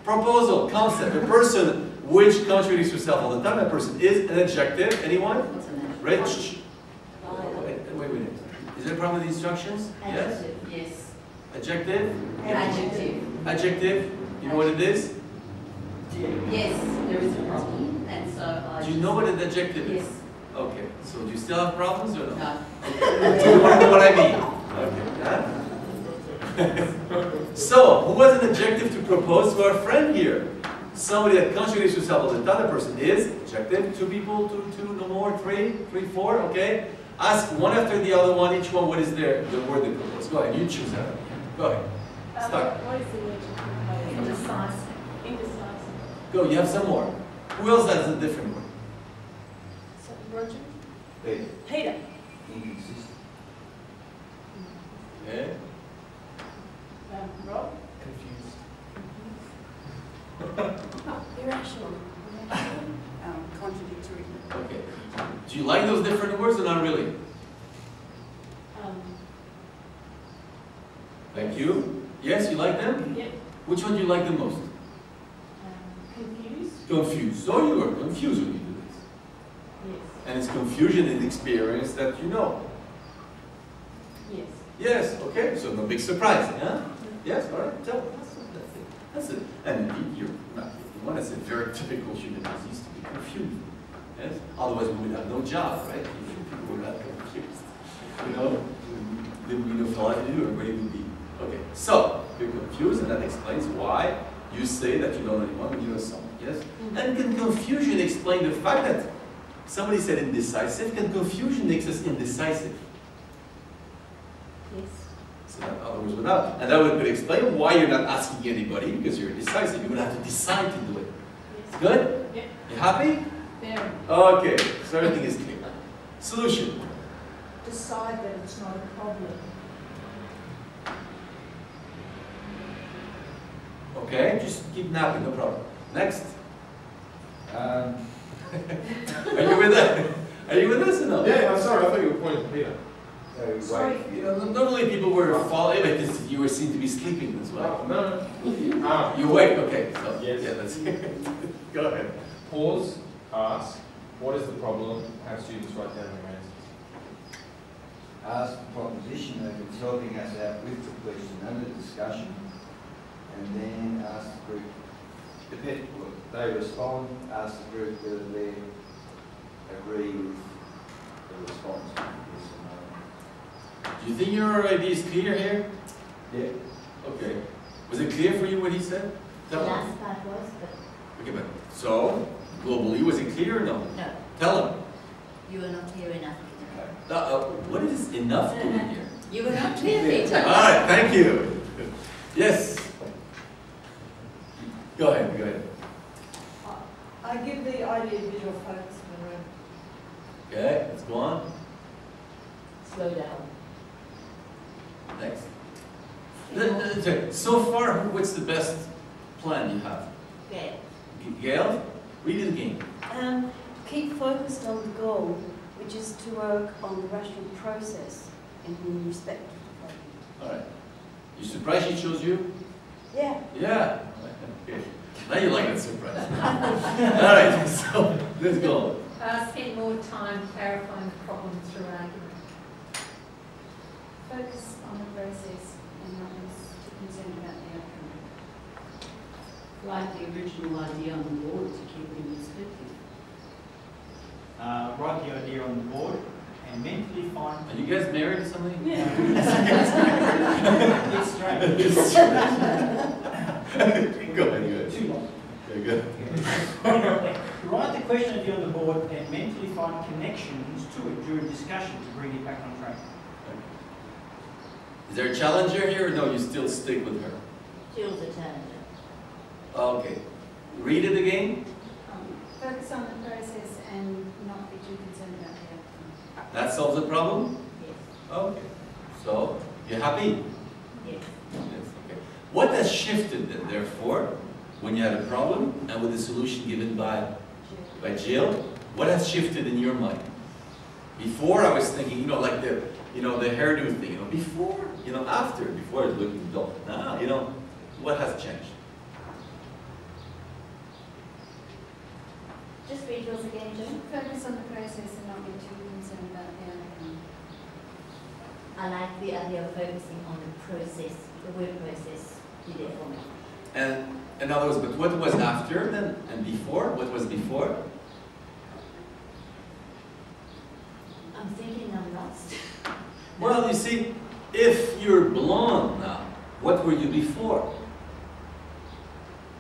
[SPEAKER 1] Proposal, concept. A person which contradicts herself all the time, that person is an adjective. Anyone? Rich. Wait. Is there a problem with the instructions?
[SPEAKER 2] Adjective, yes.
[SPEAKER 1] Adjective?
[SPEAKER 2] Adjective.
[SPEAKER 1] Adjective. You know what it is?
[SPEAKER 2] Yes, there is a problem, and so I.
[SPEAKER 1] Do you know what an adjective is?
[SPEAKER 2] Yes.
[SPEAKER 1] Okay. So do you still have problems or no?
[SPEAKER 2] No.
[SPEAKER 1] Do you want to know what I mean? Okay. So, who was an adjective to propose to our friend here? Somebody that contradicts herself all the time. The person is adjective. Two people, two, no more, three, four. Okay. Ask one after the other one. Each one, what is the word they propose? Go ahead. You choose that. Go ahead. Start.
[SPEAKER 3] What is the word to propose? Indecisive. Indecisive.
[SPEAKER 1] Go. You have some more. Who else has a different word?
[SPEAKER 3] So, Roger?
[SPEAKER 5] Peter.
[SPEAKER 10] Inconsistent.
[SPEAKER 1] Okay.
[SPEAKER 3] Rob?
[SPEAKER 5] Irrational.
[SPEAKER 4] Contradictory.
[SPEAKER 1] Okay. Do you like those different words or not really? Thank you. Yes, you like them?
[SPEAKER 3] Yep.
[SPEAKER 1] Which one do you like the most?
[SPEAKER 3] Confused?
[SPEAKER 1] Confused. So you were confused when you do this.
[SPEAKER 3] Yes.
[SPEAKER 1] And it's confusion in experience that you know.
[SPEAKER 3] Yes.
[SPEAKER 1] Yes, okay, so no big surprise, yeah? Yes, all right, tell that's it. And you're not, one is a very typical human disease to be confused. Yes? Otherwise we would have no job, right? If people were not confused. You know, then we know what to do or where you would be. Okay, so you're confused and that explains why you say that you don't know anyone when you know someone, yes? And can confusion explain the fact that somebody said indecisive? Can confusion makes us indecisive?
[SPEAKER 2] Yes.
[SPEAKER 1] So that other words would not. And that would explain why you're not asking anybody, because you're indecisive. You would have to decide to do it.
[SPEAKER 3] Yes.
[SPEAKER 1] Good?
[SPEAKER 3] Yep.
[SPEAKER 1] You happy?
[SPEAKER 3] Very.
[SPEAKER 1] Okay, so everything is clear. Solution.
[SPEAKER 7] Decide that it's not a problem.
[SPEAKER 1] Okay, just keep napping, no problem. Next. Are you with us? Are you with us or no?
[SPEAKER 8] Yeah, I'm sorry, I thought you were pointing to Peter.
[SPEAKER 7] Sorry.
[SPEAKER 1] You know, normally people were falling because you were seen to be sleeping as well.
[SPEAKER 8] No.
[SPEAKER 1] You awake, okay. So,
[SPEAKER 8] Yes.
[SPEAKER 1] Yeah, that's go ahead.
[SPEAKER 8] Pause, ask, what is the problem? Have students write down their answers.
[SPEAKER 11] Ask the proposition if it's helping us out with the question and the discussion, and then ask the group, they respond, ask the group whether they agree with the response, yes or no.
[SPEAKER 1] Do you think your idea is clear here?
[SPEAKER 11] Yeah.
[SPEAKER 1] Okay. Was it clear for you what he said?
[SPEAKER 2] The
[SPEAKER 1] Tell him.
[SPEAKER 2] last part was, but
[SPEAKER 1] Okay, but so globally, was it clear or no?
[SPEAKER 2] no,
[SPEAKER 1] Tell him.
[SPEAKER 2] you were not clear enough.
[SPEAKER 1] What is enough doing here?
[SPEAKER 2] You were not clear, Peter.
[SPEAKER 1] All right, thank you. Yes. Go ahead. Go ahead.
[SPEAKER 7] I give the idea of visual focus in the room.
[SPEAKER 1] Okay, let's go on.
[SPEAKER 2] Slow down.
[SPEAKER 1] Next. So far, what's the best plan you have?
[SPEAKER 2] Okay.
[SPEAKER 1] Gail, read it again.
[SPEAKER 5] Keep focused on the goal, which is to work on the rational process in respect to the problem.
[SPEAKER 1] All right. You surprised she chose you?
[SPEAKER 5] Yeah.
[SPEAKER 1] Yeah. Okay. Now you like that surprise. All right. So let's go.
[SPEAKER 3] Spend more time clarifying the problem through argument.
[SPEAKER 4] Focus on the process and not too concerned about the outcome.
[SPEAKER 12] Write the original idea on the board to keep it in perspective.
[SPEAKER 10] Write the idea on the board and mentally find...
[SPEAKER 1] Are you guys married or something?
[SPEAKER 10] Yeah. It's strange.
[SPEAKER 1] It's strange. Go ahead.
[SPEAKER 10] Too long.
[SPEAKER 1] Okay, good.
[SPEAKER 10] Write the question idea on the board and mentally find connections to it during discussion to bring it back on track.
[SPEAKER 1] Is there a challenger here or no, you still stick with her?
[SPEAKER 2] Jill's a challenger.
[SPEAKER 1] Okay. Read it again.
[SPEAKER 4] Focus on the process and not be too concerned about the outcome.
[SPEAKER 1] That solves the problem?
[SPEAKER 2] Yes.
[SPEAKER 1] Okay. So, you happy?
[SPEAKER 2] Yes.
[SPEAKER 1] Yes, okay. What has shifted then, therefore? when you had a problem and with the solution given by Jill, what has shifted in your mind? Before I was thinking, you know, like the hairdo thing, you know, before, you know, after, before it's looking dull. Now, you know, what has changed?
[SPEAKER 2] Just read yours again, Jim.
[SPEAKER 4] Focus on the process and not be too concerned about the outcome.
[SPEAKER 2] I like the idea of focusing on the process, the word process. You did for me.
[SPEAKER 1] And in other words, but what was after then and before? What was before?
[SPEAKER 2] I'm thinking I'm lost.
[SPEAKER 1] Well, you see, if you're blonde now, what were you before?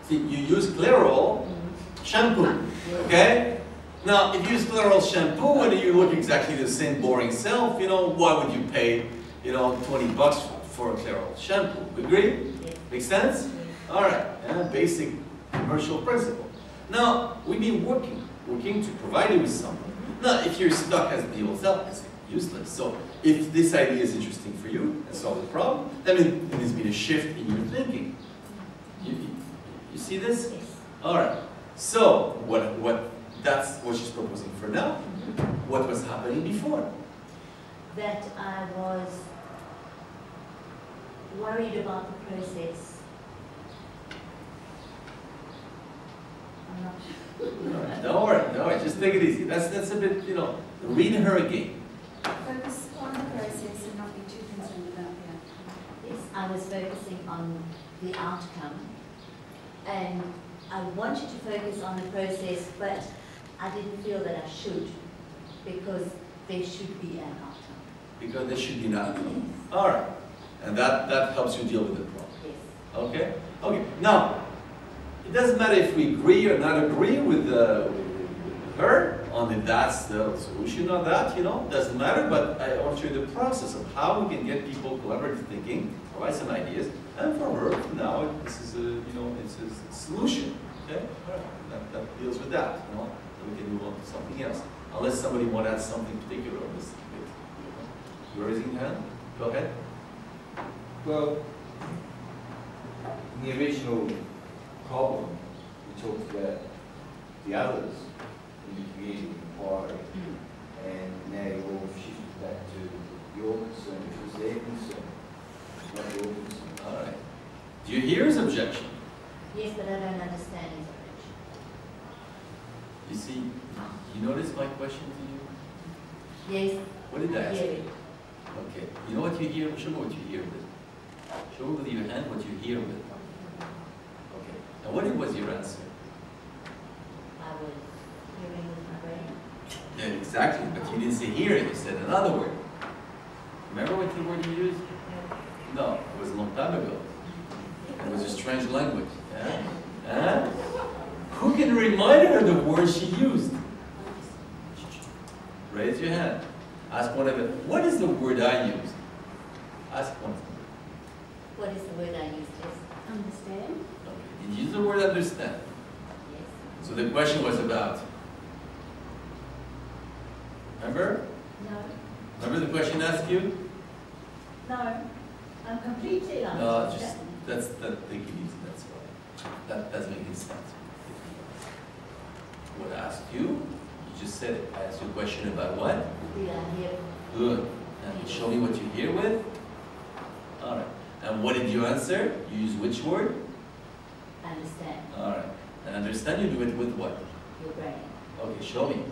[SPEAKER 1] See, you use Clairol shampoo, okay? Now, if you use Clairol shampoo and you look exactly the same boring self, you know, why would you pay, you know, 20 bucks for a Clairol shampoo? Agree?
[SPEAKER 2] Yes.
[SPEAKER 1] Make sense? All right, yeah, basic commercial principle. Now, we've been working to provide you with something. Now, if you're stuck as the old self, it's useless. So, if this idea is interesting for you and solve the problem, that means there's been a shift in your thinking. You see this?
[SPEAKER 2] Yes.
[SPEAKER 1] All right. So, that's what she's proposing for now. What was happening before?
[SPEAKER 2] That I was worried about the process. I'm not sure.
[SPEAKER 1] Don't worry, just take it easy. That's a bit, you know, read her again.
[SPEAKER 4] Focus on the process and not be too concerned about the outcome.
[SPEAKER 2] Yes, I was focusing on the outcome, and I wanted to focus on the process, but I didn't feel that I should, because there should be an outcome.
[SPEAKER 1] Because there should be an outcome. All right. And that helps you deal with the problem.
[SPEAKER 2] Yes.
[SPEAKER 1] Okay? Okay. Now, it doesn't matter if we agree or not agree with her on if that's the solution or that, you know, doesn't matter, but I want to show you the process of how we can get people collaborative thinking, provide some ideas, and for her, now, this is a, you know, it's a solution, okay? All right. That deals with that, you know, and we can move on to something else. Unless somebody wants to add something particular on this. You're raising your hand? Go ahead.
[SPEAKER 11] Well, in the original problem, we talked about the others in the community inquiry, and now you've all shifted back to your concern, which was their concern, not your concern.
[SPEAKER 1] All right. Do you hear his objection?
[SPEAKER 2] Yes, but I don't understand his objection.
[SPEAKER 1] You see, you notice my question to you?
[SPEAKER 2] Yes.
[SPEAKER 1] What did I ask?
[SPEAKER 2] Hear it.
[SPEAKER 1] Okay. You know what you hear? Show me what you hear with. Show me with your hand what you hear with. Okay. Now what was your answer?
[SPEAKER 2] I was hearing with my brain.
[SPEAKER 1] Yeah, exactly. But you didn't say hearing. You said another word. Remember what the word you used? No, it was a long time ago. It was a strange language. Yeah? Huh? Who can remind her the word she used? Raise your hand. Ask one of them. What is the word I used? Ask one of them.
[SPEAKER 2] What is the word I used? Yes.
[SPEAKER 5] Understand?
[SPEAKER 1] Okay. Did you use the word understand?
[SPEAKER 2] Yes.
[SPEAKER 1] So the question was about. Remember?
[SPEAKER 2] No.
[SPEAKER 1] Remember the question asked you?
[SPEAKER 2] No. I'm completely lost.
[SPEAKER 1] No, just take it easy. That's why. That doesn't make any sense. What I asked you? You just said it. I asked you a question about what?
[SPEAKER 2] Did I hear?
[SPEAKER 1] Good. And show me what you hear with. All right. And what did you answer? You use which word?
[SPEAKER 2] Understand.
[SPEAKER 1] All right. And understand you do it with what?
[SPEAKER 2] Your brain.
[SPEAKER 1] Okay, show me.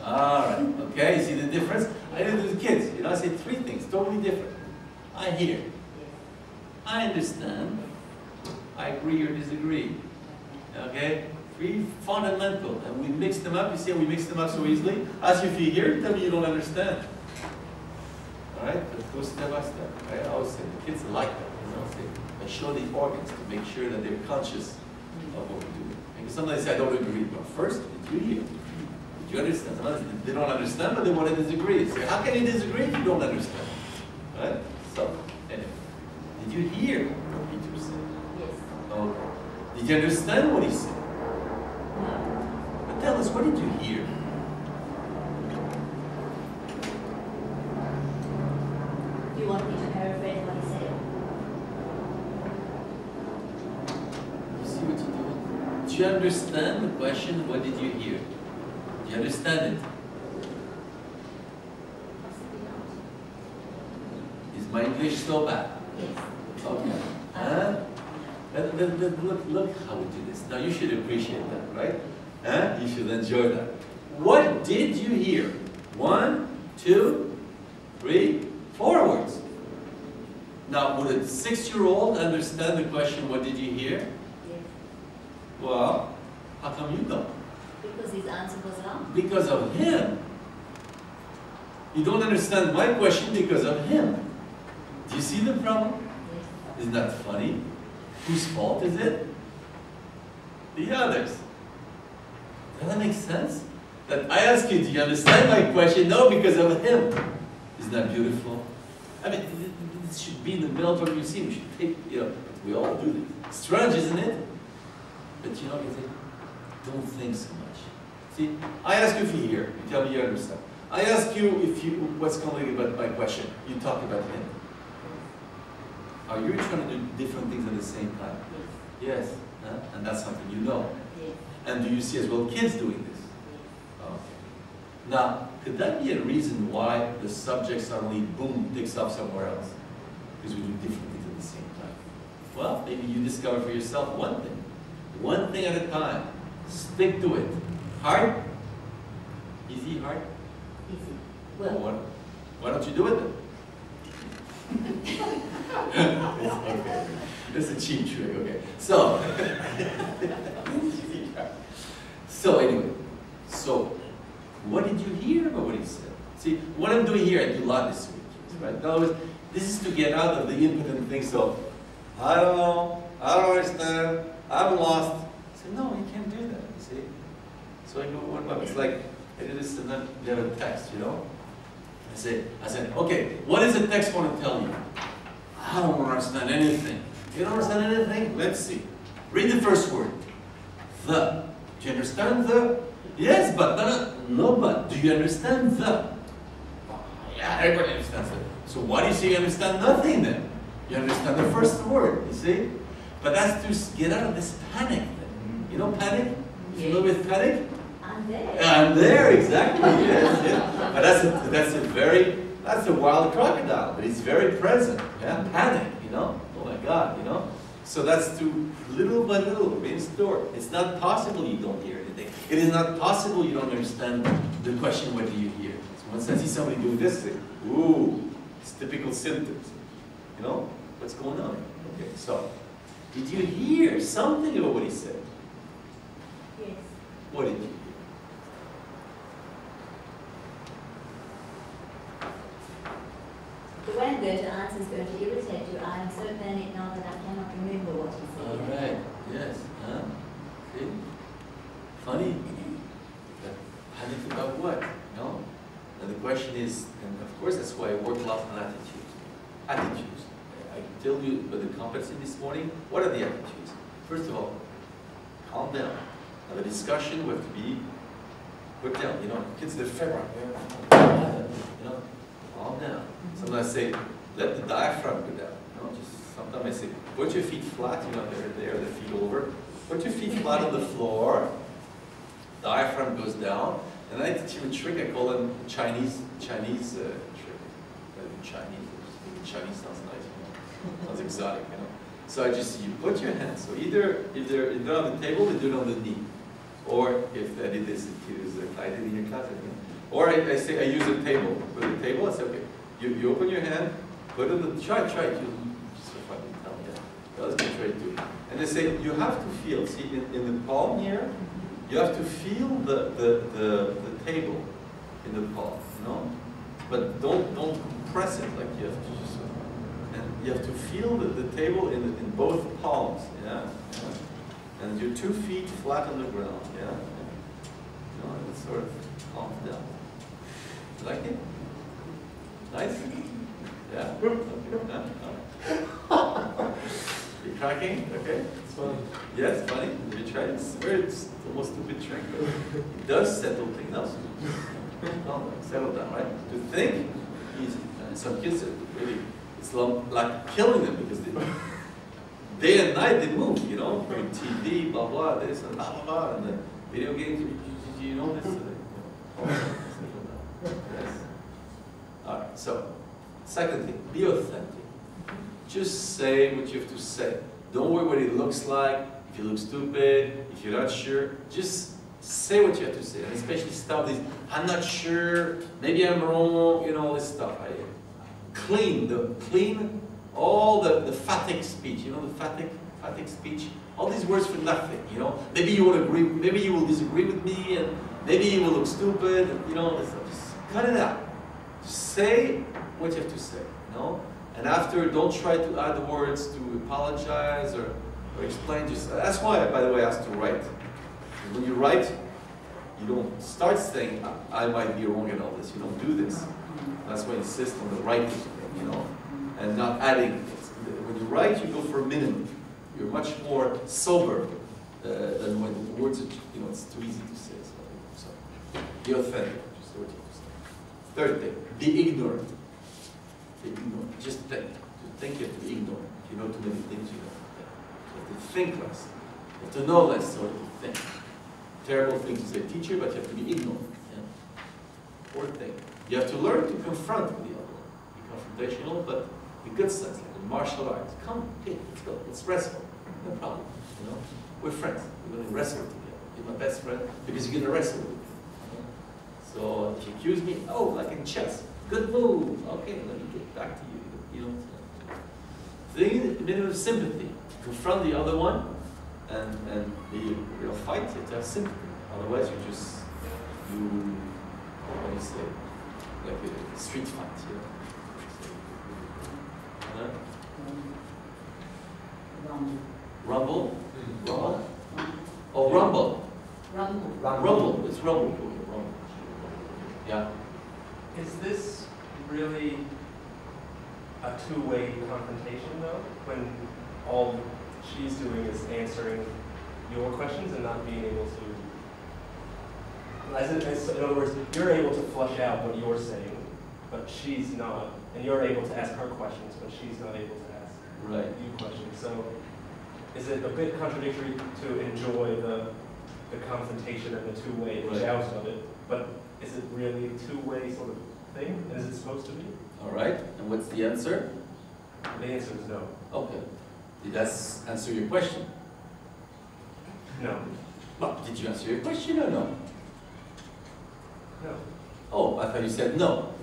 [SPEAKER 1] All right. Okay, you see the difference? I do it with kids. You know, I say three things, totally different. I hear.
[SPEAKER 2] Yes.
[SPEAKER 1] I understand. I agree or disagree. Okay? Three fundamental. And we mix them up. You see how we mix them up so easily? Ask you if you hear, tell me you don't understand. Alright? Let's go step by step. Right? I always say the kids like that. You know? I show the organs to make sure that they're conscious of what we're doing. Because sometimes they say, I don't agree. But first, did you hear? Did you understand? Sometimes they don't understand, but they want to disagree. Say, how can you disagree if you don't understand? Right? So, anyway. Did you hear what Peter said?
[SPEAKER 2] Yes.
[SPEAKER 1] Okay. Did you understand what he said?
[SPEAKER 2] No.
[SPEAKER 1] But tell us, what did you hear?
[SPEAKER 2] Do you want me to paraphrase what he said?
[SPEAKER 1] You see what you do? you understand the question? What did you hear? Do you understand it? Is my English so bad?
[SPEAKER 2] Yes.
[SPEAKER 1] Okay. Look how we do this. Now you should appreciate that, right? You should enjoy that. What did you hear? 1, 2, 3, 4 words. Now, would a 6-year-old understand the question, what did you hear?
[SPEAKER 2] Yes.
[SPEAKER 1] Well, how come you don't?
[SPEAKER 2] Because his answer was wrong.
[SPEAKER 1] Because of him. You don't understand my question because of him. Do you see the problem?
[SPEAKER 2] Yes.
[SPEAKER 1] Isn't that funny? Whose fault is it? The others. Does that make sense? That I ask you, do you understand my question? No, because of him. Isn't that beautiful? I mean, it should be in the military museum. We should take, we all do this. Strange, isn't it? But you know, don't think so much. See, I ask you if you hear. You tell me you understand. I ask you what's coming about my question. You talk about him. Are you trying to do different things at the same time?
[SPEAKER 2] Yes.
[SPEAKER 1] Yes. Huh? And that's something you know.
[SPEAKER 2] Yes.
[SPEAKER 1] And do you see as well kids doing this? Okay. Now, could that be a reason why the subject suddenly, boom, takes off somewhere else? Because we do different things at the same time. Well, maybe you discover for yourself one thing at a time. Stick to it. Hard? Easy, hard?
[SPEAKER 2] Easy. Well,
[SPEAKER 1] why don't you do it then? Okay. It's a cheap trick, okay. So, anyway, what did you hear about what he said? See, what I'm doing here, I do a lot this week, right? In other words, this is to get out of the impotent thing, so, I don't know, I don't understand, I'm lost. I said, no, you can't do that, you see? So I go, what about, it's like, I did this and then you have a text, I said, okay, what does the text want to tell you? I don't understand anything. You don't understand anything? Let's see. Read the first word. The. Do you understand the? Yes, but. No, but. Do you understand the? Oh, yeah, everybody understands it. So why do you say you understand nothing then? You understand the first word, you see? But that's to get out of this panic then. You know panic? You know with panic?
[SPEAKER 2] I'm there.
[SPEAKER 1] I'm there, exactly, yes. But that's a wild crocodile, but it's very present, yeah, panic, oh my God, So that's to little by little restore. It's not possible you don't hear anything. It is not possible you don't understand the question, what do you hear? So once I see somebody doing this, ooh, it's typical symptoms. What's going on? Okay, so, did you hear something about what he said?
[SPEAKER 2] Yes.
[SPEAKER 1] What did you hear?
[SPEAKER 2] The way I'm going to answer is going to irritate you. I am so panicked now that I cannot remember what he said.
[SPEAKER 1] All right. Yes. Huh? See? Funny. But panic about what? No? And the question is, and of course that's why I work a lot on attitudes. Attitudes. I tell you about the competency this morning. What are the attitudes? First of all, calm down. Have a discussion. We have to be put down. Kids, they're febrile. Calm down. Sometimes I say, let the diaphragm go down. Sometimes I say, put your feet flat, they're the feet over. Put your feet flat on the floor. Diaphragm goes down. And then I teach you a trick, I call them Chinese trick. Chinese sounds nice, sounds exotic, So you put your hands. So either if they're on the table, they do it on the knee. Or if they did this, I did in your class, Or I say, I use a table. With a table, I say, okay, you open your hand, put it on the, try it. Just so fucking tell me that. Let's try it too. And they say, you have to feel, see, in the palm here, you have to feel the table in the palm, But don't press it like you have to just, and you have to feel the table in both palms, yeah? And your 2 feet flat on the ground, yeah? And it sort of calms down. You like it? Nice? Yeah? Okay. You're cracking? Okay?
[SPEAKER 8] It's funny.
[SPEAKER 1] Yeah, it's funny. Have you tried it? It's almost stupid trick, but it does settle things out. Settle down, right? To think, easy. And some kids are really, it's like killing them because day and night they move, you know, your TV, blah blah, this and blah blah blah, and the video games. You know this. Yes. All right. So, second thing, be authentic. Just say what you have to say. Don't worry what it looks like. If you look stupid, if you're not sure, just say what you have to say. And especially stop this, I'm not sure, maybe I'm wrong, you know, all this stuff. Clean all the phatic speech, you know, the phatic speech, all these words for nothing, you know. Maybe you will agree, maybe you will disagree with me, and maybe you will look stupid, and, you know, all this stuff. Just cut it out. Just say what you have to say, you know. And after, don't try to add words to apologize or explain. Just that's why, by the way, I asked to write. When you write, you don't start saying, I might be wrong in all this. You don't do this. That's why I insist on the writing thing, you know, and not adding things. When you write, you go for a minimum. You're much more sober than when the words are, you know, it's too easy to say. So be authentic. Just say what you have to say. Third thing, be ignorant. Be ignorant. Just think. Just think you have to be ignorant. You know too many things you don't think. You have to think less. You have to know less so to think. Terrible thing to say, teacher, but you have to be ignorant. Yeah. Fourth thing, you have to learn to confront with the other one. Be confrontational, but in good sense, like in martial arts. Come, okay, let's go, let's wrestle. No problem. You know, we're friends. We're going to wrestle together. You're my best friend because you're going to wrestle with me. So if you accuse me, oh, like in chess, good move. Okay, let me get back to you. You know, so you need a bit of sympathy. Confront the other one. And the real fight, you have to have sympathy. Otherwise, what do you say, like a street fight, you know? Rumble? Rumble? Oh, rumble. Rumble. It's rumble. Yeah.
[SPEAKER 6] Is this really a two-way confrontation, though? When all she's doing is answering your questions and not being able to, in other words, you're able to flush out what you're saying, but she's not, and you're able to ask her questions, but she's not able to ask you questions. So is it a bit contradictory to enjoy the confrontation and the two-way out of it, but is it really a two-way sort of thing? Is it supposed to be?
[SPEAKER 1] All right, and what's the answer?
[SPEAKER 6] The answer is no.
[SPEAKER 1] Okay. Did that answer your question?
[SPEAKER 6] No.
[SPEAKER 1] Well, did you answer your question or no?
[SPEAKER 6] No.
[SPEAKER 1] Oh, I thought you said no.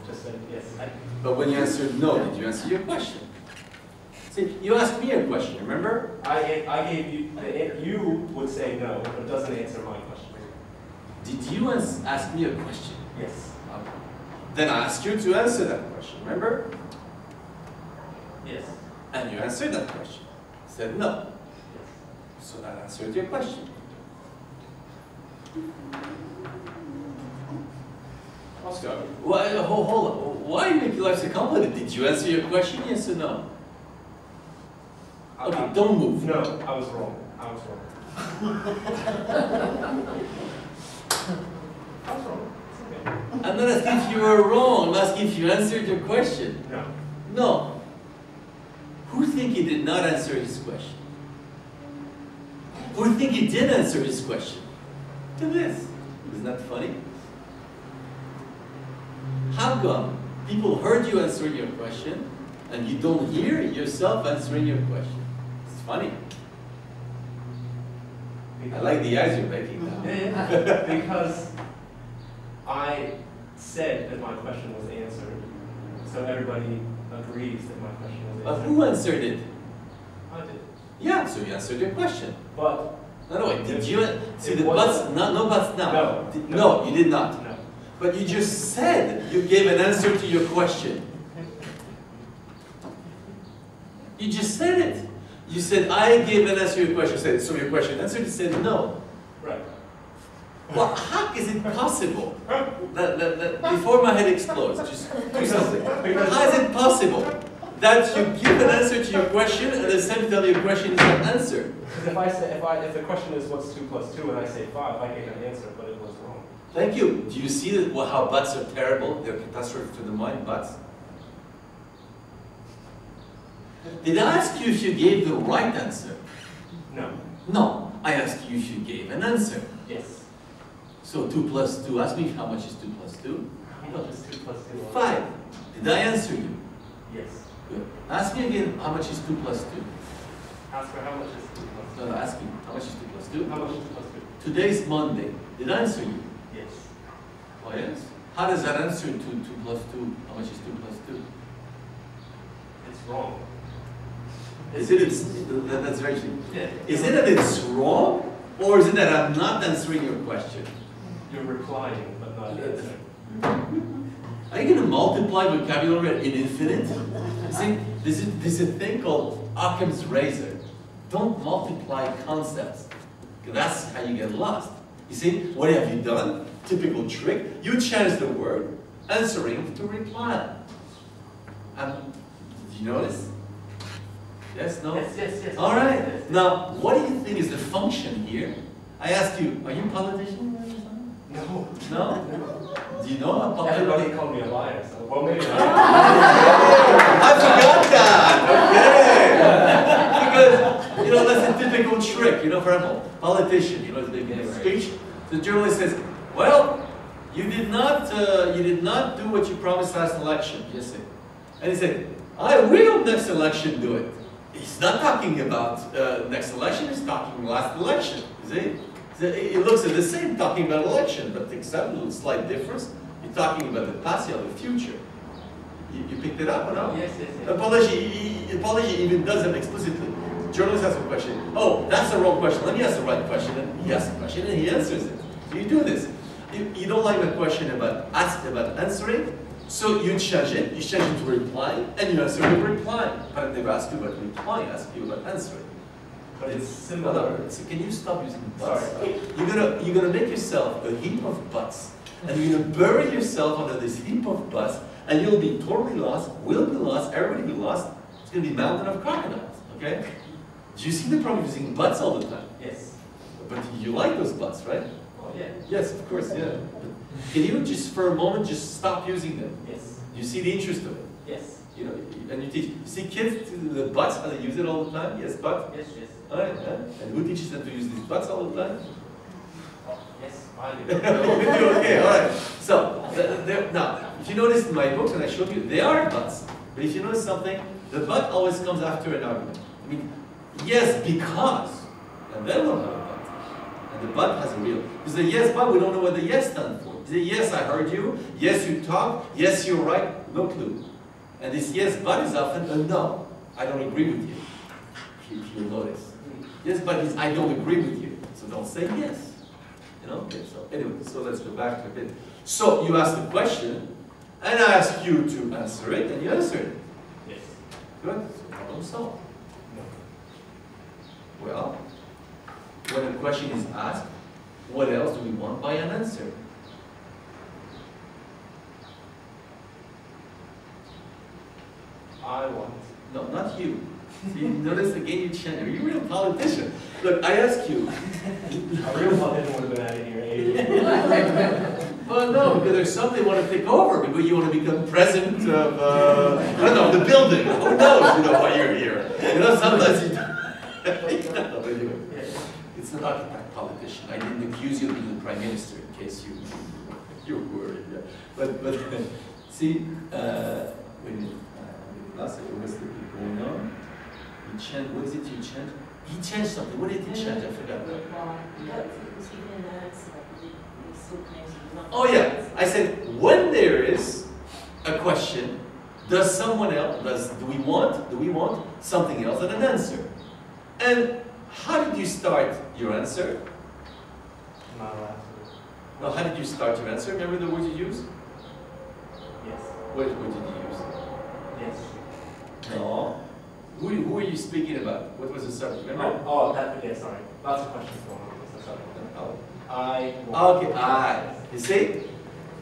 [SPEAKER 6] Just said yes.
[SPEAKER 1] But when you answered no, did you answer your question? See, you asked me a question, remember?
[SPEAKER 6] I gave you, you would say no, but it doesn't answer my question.
[SPEAKER 1] Did you ask me a question?
[SPEAKER 6] Yes.
[SPEAKER 1] Okay. Then I asked you to answer that question, remember?
[SPEAKER 6] Yes.
[SPEAKER 1] And you answered that question. Said no.
[SPEAKER 6] Yes.
[SPEAKER 1] So that answered your question. Oscar, hold on. Why are you making life so complicated? Did you answer your question, yes or no? Okay, don't move.
[SPEAKER 6] No, I was wrong. I was wrong. I was wrong. It's okay.
[SPEAKER 1] I'm not asking if you were wrong. I'm asking if you answered your question.
[SPEAKER 6] No.
[SPEAKER 1] No. Who think he did not answer his question? Who think he did answer his question? To this. Isn't that funny? How come people heard you answering your question and you don't hear yourself answering your question? It's funny. I like the eyes you're making now.
[SPEAKER 6] Because I said that my question was answered, so everybody agrees that my question was answered.
[SPEAKER 1] But who answered it?
[SPEAKER 6] I did.
[SPEAKER 1] Yeah, so you answered your question.
[SPEAKER 6] But
[SPEAKER 1] no, wait, did you see the buts? No buts now.
[SPEAKER 6] No,
[SPEAKER 1] you did not.
[SPEAKER 6] No.
[SPEAKER 1] But you just said you gave an answer to your question. You just said it. You said, I gave an answer to your question. You said, so your question answered? You said no.
[SPEAKER 6] Right.
[SPEAKER 1] Well, how is it possible? Before my head explodes, just do something. How is it possible that you give an answer to your question and at the same time your question is not answered?
[SPEAKER 6] Because if the question is what's 2 plus 2 and I say 5, I gave an answer, but it was wrong.
[SPEAKER 1] Thank you. Do you see that, how buts are terrible? They're catastrophic to the mind, buts. Did I ask you if you gave the right answer?
[SPEAKER 6] No.
[SPEAKER 1] No. I asked you if you gave an answer.
[SPEAKER 6] Yes.
[SPEAKER 1] So 2 plus 2, ask me how much is 2 plus 2?
[SPEAKER 6] How much is 2 plus 2?
[SPEAKER 1] 5. Did I answer you?
[SPEAKER 6] Yes.
[SPEAKER 1] Good. Ask me again, how much is 2 plus 2?
[SPEAKER 6] Ask for how much is 2 plus 2?
[SPEAKER 1] No, ask me, how much is 2 plus 2?
[SPEAKER 6] How much is 2 plus 2?
[SPEAKER 1] Today is Monday. Did I answer you?
[SPEAKER 6] Yes.
[SPEAKER 1] Oh, yes? How does that answer to 2 plus 2? How much is 2 plus 2?
[SPEAKER 6] It's wrong.
[SPEAKER 1] Is it, that's very true. Yeah. Is it that it's wrong? Or is it that I'm not answering your question?
[SPEAKER 6] You're replying, but not answering.
[SPEAKER 1] Are you going to multiply vocabulary in infinite? See, there's a thing called Occam's razor. Don't multiply concepts. That's how you get lost. You see, what have you done? Typical trick. You change the word, answering to reply. Did you notice? Yes, no?
[SPEAKER 6] Yes.
[SPEAKER 1] All right.
[SPEAKER 6] Yes.
[SPEAKER 1] Now, what do you think is the function here? I ask you, are you a politician?
[SPEAKER 6] No.
[SPEAKER 1] No? Do you know how
[SPEAKER 6] Everybody called me a liar, so well maybe not.
[SPEAKER 1] I forgot that. Okay. Because that's a typical trick. For example, politician. Is making a speech. The journalist says, "Well, you did not do what you promised last election." Yes, sir. And he said, "I will next election do it." He's not talking about next election. He's talking last election. You see? It looks at the same, talking about election, but except a slight difference. You're talking about the past, you have the future. You picked it up or no?
[SPEAKER 6] Yes.
[SPEAKER 1] Apology even does it explicitly. Journalist asks a question. Oh, that's the wrong question. Let me ask the right question. And he asks the question and he answers it. So you do this. You don't like the question about answering, so you change it. You change it to reply, and you answer with reply. But I never ask you about reply. I ask you about answering.
[SPEAKER 6] But it's similar.
[SPEAKER 1] So can you stop using buts?
[SPEAKER 6] Sorry.
[SPEAKER 1] You're gonna make yourself a heap of butts, and you're gonna bury yourself under this heap of butts, and you'll be totally lost. We'll be lost. Everybody will be lost. It's gonna be a mountain of crocodiles. Okay? Do you see the problem of using butts all the time?
[SPEAKER 6] Yes.
[SPEAKER 1] But you like those butts, right?
[SPEAKER 6] Oh yeah.
[SPEAKER 1] Yes, of course. Yeah. Can you just for a moment just stop using them?
[SPEAKER 6] Yes.
[SPEAKER 1] You see the interest of it.
[SPEAKER 6] Yes.
[SPEAKER 1] And you teach. You see kids the butts how they use it all the time. Yes, but.
[SPEAKER 6] Yes.
[SPEAKER 1] All right, and who teaches them to use these butts all the time?
[SPEAKER 6] Yes, I do.
[SPEAKER 1] Okay, all right. So, now, if you notice in my books, and I showed you, they are butts. But if you notice something, the but always comes after an argument. I mean, yes, because, and then we'll have a but. And the but has a real. Because the yes, but, we don't know what the yes stands for. You say, yes, I heard you. Yes, you talk. Yes, you're right. No clue. And this yes, but is often a no. I don't agree with you. If you notice. Yes, but I don't agree with you. So don't say yes. Okay, so anyway, so let's go back to a bit. So you ask the question, and I ask you to answer it, and you answer it.
[SPEAKER 6] Yes.
[SPEAKER 1] Good. So problem solved.
[SPEAKER 6] No.
[SPEAKER 1] Well, when a question is asked, what else do we want by an answer?
[SPEAKER 6] I want.
[SPEAKER 1] No, not you. See, notice again you change. You're a real politician. Look, I ask you.
[SPEAKER 6] A real politician would have been out of here ages.
[SPEAKER 1] Well, no, because there's something they want to take over. Maybe you want to become president of, I don't know, the building. Who knows, why you're here. Sometimes you don't. Anyway, it's not a politician. I didn't accuse you of being the prime minister in case you're worried. Yeah. But see, when last year was going on, he changed, what is it you changed? He changed something. What did he change? I forgot. Oh yeah, I said when there is a question, does someone else, do we want something else than an answer? And how did you start your answer?
[SPEAKER 6] Not allowed to.
[SPEAKER 1] No, how did you start your answer? Remember the words you used?
[SPEAKER 6] Yes.
[SPEAKER 1] What did you use?
[SPEAKER 6] Yes.
[SPEAKER 1] No. Who are you speaking about? What was the subject? Remember?
[SPEAKER 6] Sorry. Lots of questions going on. So sorry.
[SPEAKER 1] Oh.
[SPEAKER 6] Okay,
[SPEAKER 1] I. You see?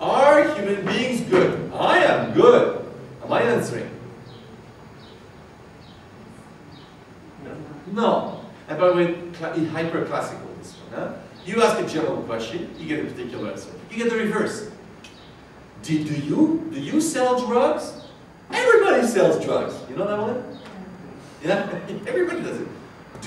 [SPEAKER 1] Are human beings good? I am good. Am I answering? No. And by the way, hyper-classical, this one. Huh? You ask a general question, you get a particular answer. You get the reverse. Do you sell drugs? Everybody sells drugs. You know that one? Yeah, everybody does it.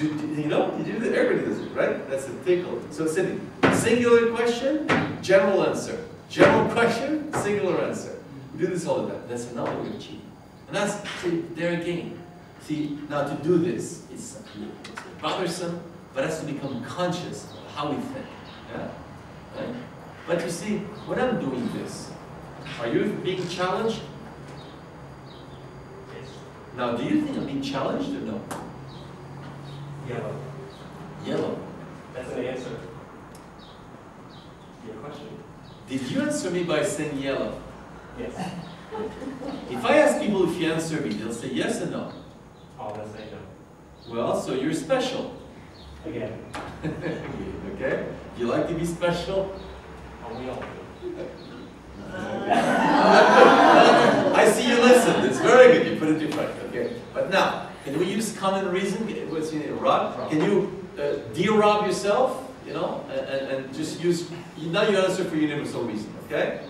[SPEAKER 1] You know, you do that, everybody does it, right? That's the tickle. So sitting. Singular question, general answer. General question, singular answer. We do this all the time. That's another way of cheating. And that's, see, there again. See, now to do this, it's bothersome, but has to become conscious of how we think. Yeah? Right? But you see, when I'm doing this, are you being challenged?
[SPEAKER 6] Yes.
[SPEAKER 1] Now, do you think I'm being challenged or no?
[SPEAKER 6] Yellow.
[SPEAKER 1] Yellow.
[SPEAKER 6] That's an answer to your question.
[SPEAKER 1] Did you answer me by saying yellow?
[SPEAKER 6] Yes.
[SPEAKER 1] If I ask people if you answer me, they'll say yes or no.
[SPEAKER 6] All that say no.
[SPEAKER 1] Well, so you're special.
[SPEAKER 6] Again.
[SPEAKER 1] Okay? You like to be special?
[SPEAKER 6] Oh, we all do.
[SPEAKER 1] I see you listen. It's very good. You put it different. Okay. But now, can we use common reason? What's your name? Rob? Can you de-rob yourself? You know, and just use. Now you answer for universal reason. Okay.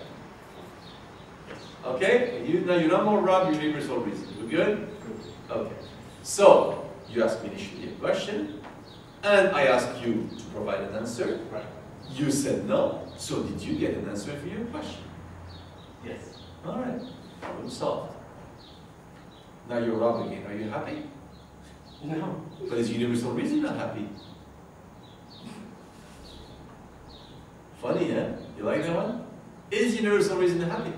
[SPEAKER 1] Okay. Now you're not more Rob. You're universal reason. We good? Okay. So you asked me initially a question, and I asked you to provide an answer.
[SPEAKER 6] Right.
[SPEAKER 1] You said no. So did you get an answer for your question?
[SPEAKER 6] Yes.
[SPEAKER 1] All right. Problem solved. Now you're Rob again. Are you happy?
[SPEAKER 6] No.
[SPEAKER 1] But is universal reason not happy? Funny, eh? You like that one? Is universal reason happy?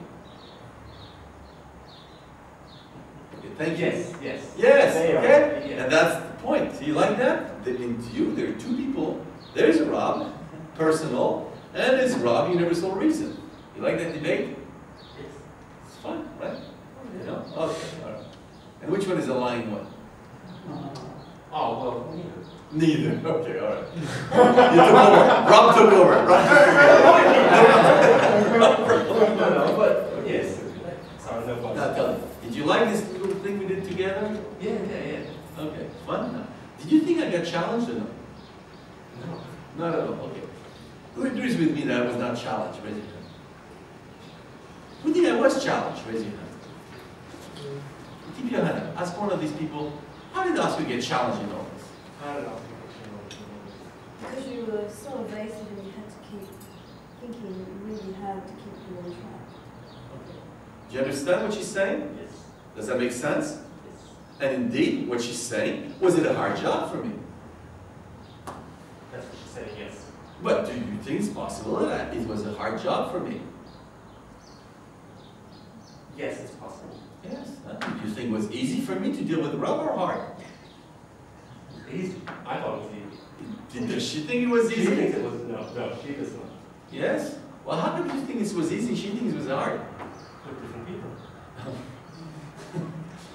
[SPEAKER 1] Okay, thank you.
[SPEAKER 6] Yes. Yes.
[SPEAKER 1] Yes.
[SPEAKER 6] They are.
[SPEAKER 1] Okay.
[SPEAKER 6] Yeah.
[SPEAKER 1] And that's the point. So you like that? In you, there are two people. There's Rob, personal, and there's Rob, universal reason. You like that debate?
[SPEAKER 6] Yes.
[SPEAKER 1] It's fun, right? You know? Okay. All right. And which one is the lying one?
[SPEAKER 6] Oh, well,
[SPEAKER 1] Neither. Okay, all right. You took over. Rob took over. Rob took over.
[SPEAKER 6] no, but yes. Sorry, no problem.
[SPEAKER 1] Now tell me, did you like this little thing we did together?
[SPEAKER 6] Yeah.
[SPEAKER 1] Okay, fun. Now, did you think I got challenged or no?
[SPEAKER 6] No.
[SPEAKER 1] Not at all. Okay. Who agrees with me that I was not challenged? Raise your hand. Who think I was challenged? Raise your hand. Keep your hand up. Ask one of these people, how did Oscar get challenged in all this?
[SPEAKER 6] I don't know.
[SPEAKER 5] Because you were so evasive and you had to keep thinking really hard to keep you on track.
[SPEAKER 1] Okay. Do you understand what she's saying?
[SPEAKER 6] Yes.
[SPEAKER 1] Does that make sense?
[SPEAKER 6] Yes.
[SPEAKER 1] And indeed, what she's saying, was it a hard job for me?
[SPEAKER 6] That's what she's saying, yes.
[SPEAKER 1] But do you think it's possible that it was a hard job for me?
[SPEAKER 6] Yes, it's possible.
[SPEAKER 1] Yes. Do you think it was easy for me to deal with Rob or hard?
[SPEAKER 6] Easy. I thought it was easy.
[SPEAKER 1] Does she think it was
[SPEAKER 6] She
[SPEAKER 1] easy?
[SPEAKER 6] thinks it was, no, she does not.
[SPEAKER 1] Yes? Well, how come you think it was easy? She thinks it was hard.
[SPEAKER 6] With different people.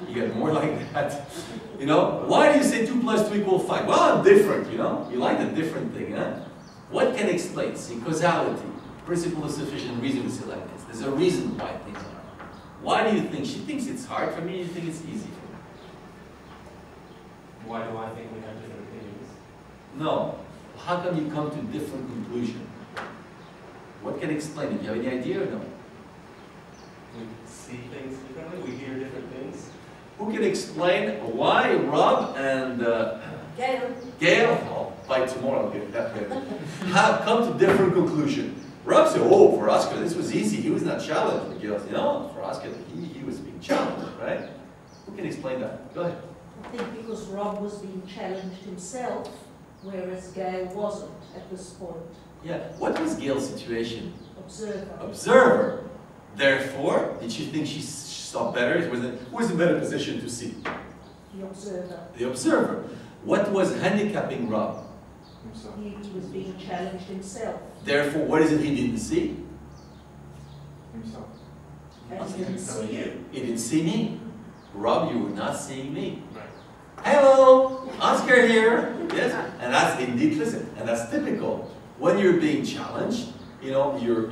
[SPEAKER 1] You get more like that. You know? Why do you say 2 + 2 = 5? Well, I'm different, you know? You like a different thing, huh? What can explain? See, causality, principle of sufficient reason we say like this. There's a reason why things are. Why do you think? She thinks it's hard for me, you think it's easy for me?
[SPEAKER 6] Why do I think we have different opinions?
[SPEAKER 1] No. How come you come to different conclusion? What can explain it? Do you have any idea or no?
[SPEAKER 6] We see things differently, we hear different things.
[SPEAKER 1] Who can explain why Rob and Gail, oh, by tomorrow I'll get that better, have come to different conclusion? Rob said, oh, for Oscar, this was easy. He was not challenged. But Gail said, no, for Oscar, he was being challenged, right? Who can explain that? Go ahead.
[SPEAKER 7] I think because Rob was being challenged himself, whereas Gail wasn't at this point.
[SPEAKER 1] Yeah. What was Gail's situation?
[SPEAKER 7] Observer.
[SPEAKER 1] Observer. Therefore, did she think she saw better? Who was in a better position to see?
[SPEAKER 7] The observer.
[SPEAKER 1] The observer. What was handicapping Rob?
[SPEAKER 6] Himself.
[SPEAKER 7] He was being challenged himself.
[SPEAKER 1] Therefore, what is it he didn't see?
[SPEAKER 6] Himself.
[SPEAKER 7] And he didn't see you.
[SPEAKER 1] He didn't see me. Rob, you were not seeing me.
[SPEAKER 6] Right.
[SPEAKER 1] Hello, Oscar here. Yes, and that's indeed, listen, and that's typical. When you're being challenged, you know, you're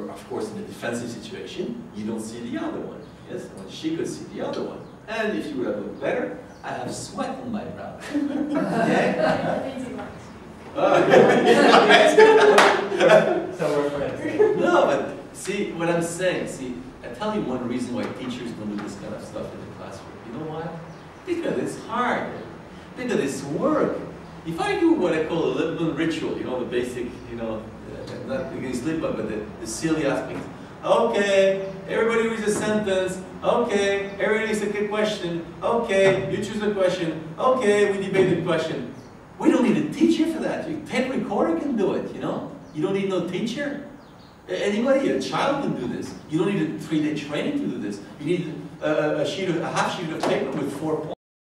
[SPEAKER 1] of course in a defensive situation, you don't see the other one. Yes, when she could see the other one. And if you would have looked better, I have sweat on my brow. Okay?
[SPEAKER 6] So we're friends.
[SPEAKER 1] No, but see what I'm saying. See, I tell you one reason why teachers don't do this kind of stuff in the classroom. You know why? Because it's hard. Because it's work. If I do what I call a little ritual, you know, the basic, you know, not the sleep up, but the silly aspects. Okay, everybody reads a sentence. Okay, everybody asks a question. Okay, you choose a question. Okay, we debate the question. We don't need a teacher for that. Your tape recorder can do it, you know? You don't need no teacher. Anybody, a child can do this. You don't need a 3-day training to do this. You need a half sheet of paper with 4 points.